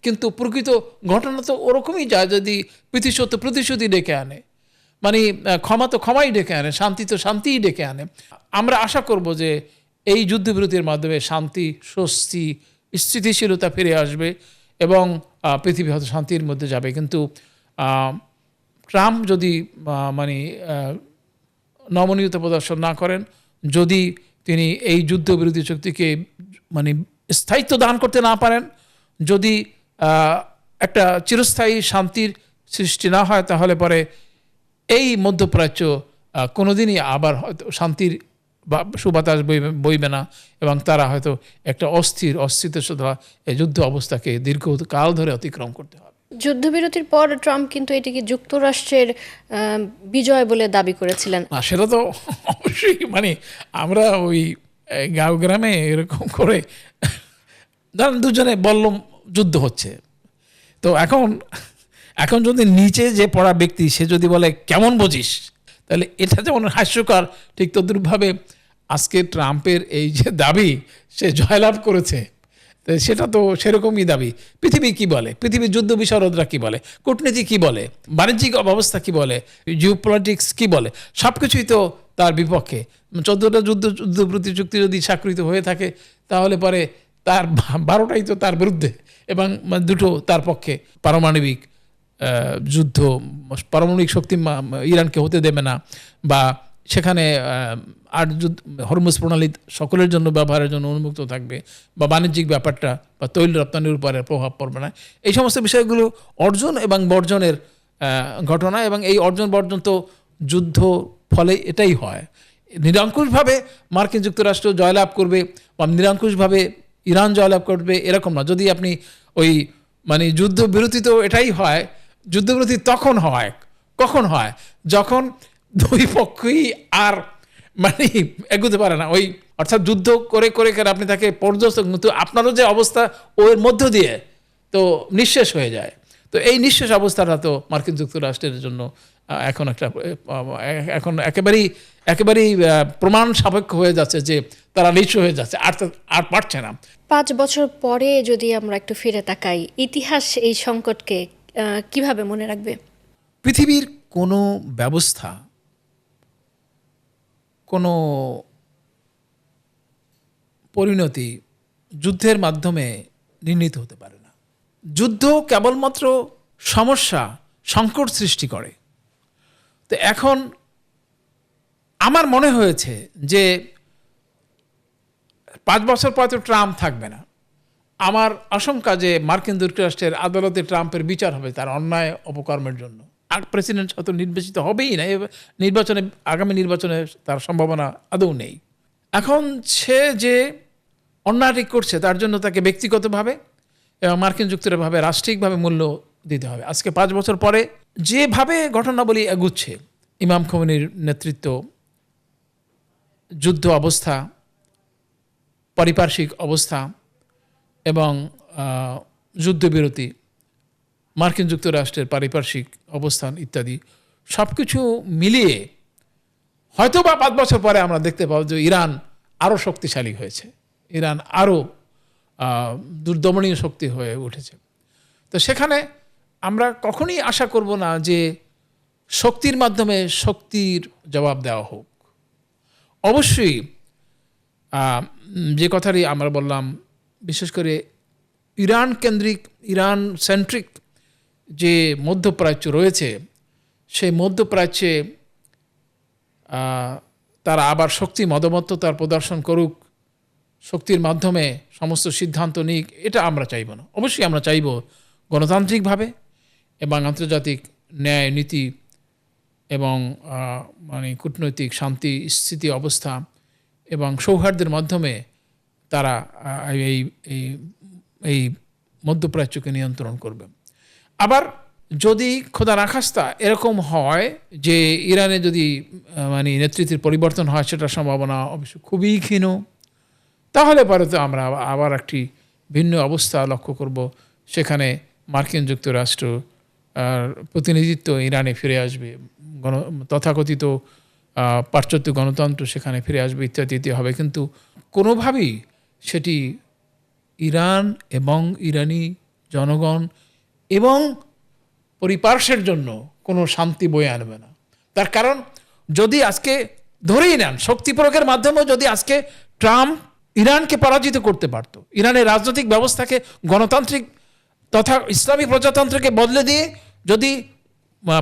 কিন্তু প্রকৃত ঘটনা তো ওরকমই যায়। যদি প্রতিশোধ তো প্রতিশোধই ডেকে আনে, মানে ক্ষমা তো ক্ষমাই ডেকে আনে, শান্তি তো শান্তিই ডেকে আনে। আমরা আশা করব যে এই যুদ্ধবিরতির মাধ্যমে শান্তি, স্বস্তি, স্থিতিশীলতা ফিরে আসবে এবং পৃথিবী হয়তো শান্তির মধ্যে যাবে। কিন্তু ট্রাম্প যদি মানে নমনীয়তা প্রদর্শন না করেন, যদি তিনি এই যুদ্ধবিরোধী চুক্তিকে মানে স্থায়িত্ব দান করতে না পারেন, যদি একটা চিরস্থায়ী শান্তির সৃষ্টি না হয়, তাহলে পরে এই মধ্যপ্রাচ্য কোনোদিনই আবার হয়তো শান্তির বা সুবাতাস বইবে না, এবং তারা হয়তো একটা অস্থিতিশীলতা এই যুদ্ধ অবস্থাকে দীর্ঘকাল ধরে অতিক্রম করতে হবে। যুদ্ধবিরতির পর ট্রাম্প কিন্তু এটিকে যুক্তরাষ্ট্রের বিজয় বলে দাবি করেছিলেন। না, সেটা তো অবশ্যই, মানে আমরা ওই গাঁও গ্রামে এরকম করে ধরেন দুজনে বললাম যুদ্ধ হচ্ছে, তো এখন যদি নিচে যে পড়া ব্যক্তি সে যদি বলে কেমন বুঝিস, তাহলে এটা যেমন হাস্যকর, ঠিক তদ্রূপভাবে আজকে ট্রাম্পের এই যে দাবি সে জয়লাভ করেছে, তো সেটা তো সেরকমই দাবি। পৃথিবী কি বলে, পৃথিবীর যুদ্ধ বিশারদরা কি বলে, কূটনীতি কি বলে, বাণিজ্যিক অবস্থা কি বলে, জিওপলিটিক্স কি বলে, সব কিছুই তো তার বিপক্ষে। 14টা যুদ্ধবিরতি চুক্তি যদি স্বাক্ষরিত হয়ে থাকে, তাহলে পরে তার 12টাই তো তার বিরুদ্ধে এবং দুটো তার পক্ষে। পারমাণবিক যুদ্ধ, পারমাণবিক শক্তি ইরানকে হতে দেবে না, বা সেখানে আর হরমুজ প্রণালী সকলের জন্য ব্যবহারের জন্য উন্মুক্ত থাকবে, বা বাণিজ্যিক ব্যাপারটা বা তৈল রপ্তানির উপরে প্রভাব পড়বে না। এই সমস্ত বিষয়গুলো অর্জন এবং বর্জনের ঘটনা, এবং এই অর্জন বর্জন তো যুদ্ধ ফলে এটাই হয়। নিরঙ্কুশভাবে মার্কিন যুক্তরাষ্ট্র জয়লাভ করবে বা নিরঙ্কুশভাবে ইরান জয়লাভ করবে এরকম না। যদি আপনি ওই মানে যুদ্ধবিরতি তো এটাই হয়, যুদ্ধবিরতি তখন হয়, কখন হয়, যখন দুই পক্ষই আর মানে এগোতে পারে না, ওই অর্থাৎ যুদ্ধ করে করে আপনি তাকে পর্যস্ত, কিন্তু আপনারও যে অবস্থা ওর মধ্য দিয়ে তো নিঃশেষ হয়ে যায়। তো এই নিঃশেষ অবস্থাটা তো মার্কিন যুক্তরাষ্ট্রের জন্য এখন একেবারেই প্রমাণ সাপেক্ষ হয়ে যাচ্ছে যে তারা নিঃস্ব হয়ে যাচ্ছে, আর পারছে না। 5 বছর পরে যদি আমরা একটু ফিরে তাকাই, ইতিহাস এই সংকটকে কিভাবে মনে রাখবে? পৃথিবীর কোনো ব্যবস্থা, কোনো পরিণতি যুদ্ধের মাধ্যমে নির্ণীত হতে পারে না। যুদ্ধ কেবলমাত্র সমস্যা, সংকট সৃষ্টি করে। তো এখন আমার মনে হয়েছে যে 5 বছর পর তো ট্রাম্প থাকবে না। আমার আশঙ্কা যে মার্কিন যুক্তরাষ্ট্রের আদালতে ট্রাম্পের বিচার হবে তার অন্যায় অপকর্মের জন্য। আর প্রেসিডেন্ট হয়তো নির্বাচিত হবেই না, আগামী নির্বাচনে তার সম্ভাবনা আদৌ নেই। এখন সে যে অন্যায়টি করছে তার জন্য তাকে ব্যক্তিগতভাবে এবং মার্কিন যুক্তরাষ্ট্রভাবে রাষ্ট্রিকভাবে মূল্য দিতে হবে। আজকে 5 বছর পরে যেভাবে ঘটনাবলী এগুচ্ছে, ইমাম খোমেনির নেতৃত্ব, যুদ্ধ অবস্থা, পারিপার্শ্বিক অবস্থা এবং যুদ্ধবিরতি, মার্কিন যুক্তরাষ্ট্রের পারিপার্শ্বিক অবস্থান ইত্যাদি সব কিছু মিলিয়ে হয়তো বা 5 বছর পরে আমরা দেখতে পাবো যে ইরান আরও শক্তিশালী হয়েছে, ইরান আরও দুর্দমনীয় শক্তি হয়ে উঠেছে। তো সেখানে আমরা কখনোই আশা করব না যে শক্তির মাধ্যমে শক্তির জবাব দেওয়া হোক। অবশ্যই যে কথাটি আমরা বললাম, বিশেষ করে ইরান কেন্দ্রিক, ইরান সেন্ট্রিক যে মধ্যপ্রাচ্য রয়েছে, সেই মধ্যপ্রাচ্যে তারা আবার শক্তি মদমত্ততার প্রদর্শন করুক, শক্তির মাধ্যমে সমস্ত সিদ্ধান্ত নিক, এটা আমরা চাইব না। অবশ্যই আমরা চাইব গণতান্ত্রিকভাবে এবং আন্তর্জাতিক ন্যায় নীতি এবং মানে কূটনৈতিক শান্তি স্থিতি অবস্থা এবং সৌহার্দ্যের মাধ্যমে তারা এই এই এই মধ্যপ্রাচ্যকে নিয়ন্ত্রণ করবে। আবার যদি খোদা না খাস্তা এরকম হয় যে ইরানে যদি মানে নেতৃত্বের পরিবর্তন হয়, সেটার সম্ভাবনা অবশ্য খুবই ক্ষীণ, তাহলে পরে তো আমরা আবার একটি ভিন্ন অবস্থা লক্ষ্য করব। সেখানে মার্কিন যুক্তরাষ্ট্র প্রতিনিধিত্ব ইরানে ফিরে আসবে, তথাকথিত পাশ্চাত্য গণতন্ত্র সেখানে ফিরে আসবে, ইত্যাদি হবে। কিন্তু কোনোভাবেই সেটি ইরান এবং ইরানি জনগণ এবং পরিপার্শ্বের জন্য কোনো শান্তি বয়ে আনবে না। তার কারণ যদি আজকে ধরেই নেন শক্তি প্রয়োগের মাধ্যমে যদি আজকে ট্রাম্প ইরানকে পরাজিত করতে পারত, ইরানের রাজনৈতিক ব্যবস্থাকে গণতান্ত্রিক তথা ইসলামী প্রজাতন্ত্রকে বদলে দিয়ে যদি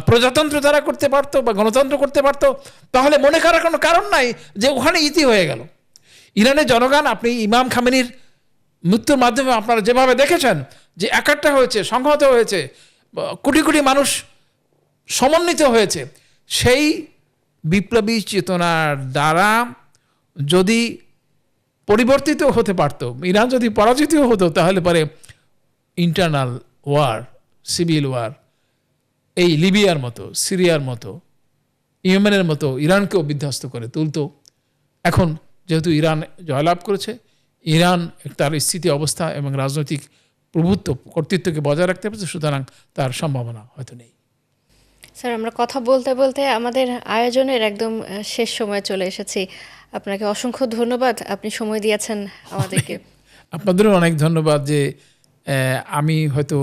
প্রজাতন্ত্র তারা করতে পারতো বা গণতন্ত্র করতে পারতো, তাহলে মনে করার কোনো কারণ নাই যে ওখানে ইতি হয়ে গেল। ইরানের জনগণ, আপনি ইমাম খামেনির মৃত্যুর মাধ্যমে আপনারা যেভাবে দেখেছেন যে একাট্টা হয়েছে, সংহত হয়েছে, কোটি কোটি মানুষ সমন্বিত হয়েছে, সেই বিপ্লবী চেতনার দ্বারা যদি পরিবর্তিত হতে পারত, ইরান যদি পরাজিত হতো, তাহলে পরে ইন্টারনাল ওয়ার, সিভিল ওয়ার এই লিবিয়ার মতো, সিরিয়ার মতো, ইয়েমেনের মতো ইরানকেও বিধ্বস্ত করে তুলতো। এখন যেহেতু ইরান জয়লাভ করেছে, ইরান তার স্থিতি অবস্থা এবং রাজনৈতিক প্রভুত্ব কর্তৃত্বকে বজায় রাখতে পারছে, সুতরাং তার সম্ভাবনা হয়তো নেই। স্যার, আমরা কথা বলতে বলতে আমাদের আয়োজনের একদম শেষ সময় চলে এসেছি। আপনাকে অসংখ্য ধন্যবাদ, আপনি সময় দিয়েছেন আমাদেরকে। আপনাদেরও অনেক ধন্যবাদ যে আমি হয়তো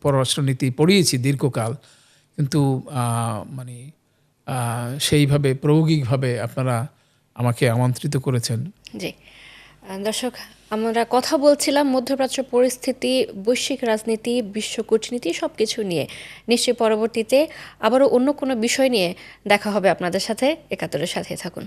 পররাষ্ট্রনীতি পড়িয়েছি দীর্ঘকাল, কিন্তু মানে সেইভাবে প্রায়োগিকভাবে আপনারা আমাকে আমন্ত্রিত করেছেন। জি দর্শক, আমরা কথা বলছিলাম মধ্যপ্রাচ্য পরিস্থিতি, বৈশ্বিক রাজনীতি, বিশ্ব কূটনীতি সব কিছু নিয়ে। নিশ্চয়ই পরবর্তীতে আবারও অন্য কোনো বিষয় নিয়ে দেখা হবে আপনাদের সাথে। একাত্তরের সাথে থাকুন।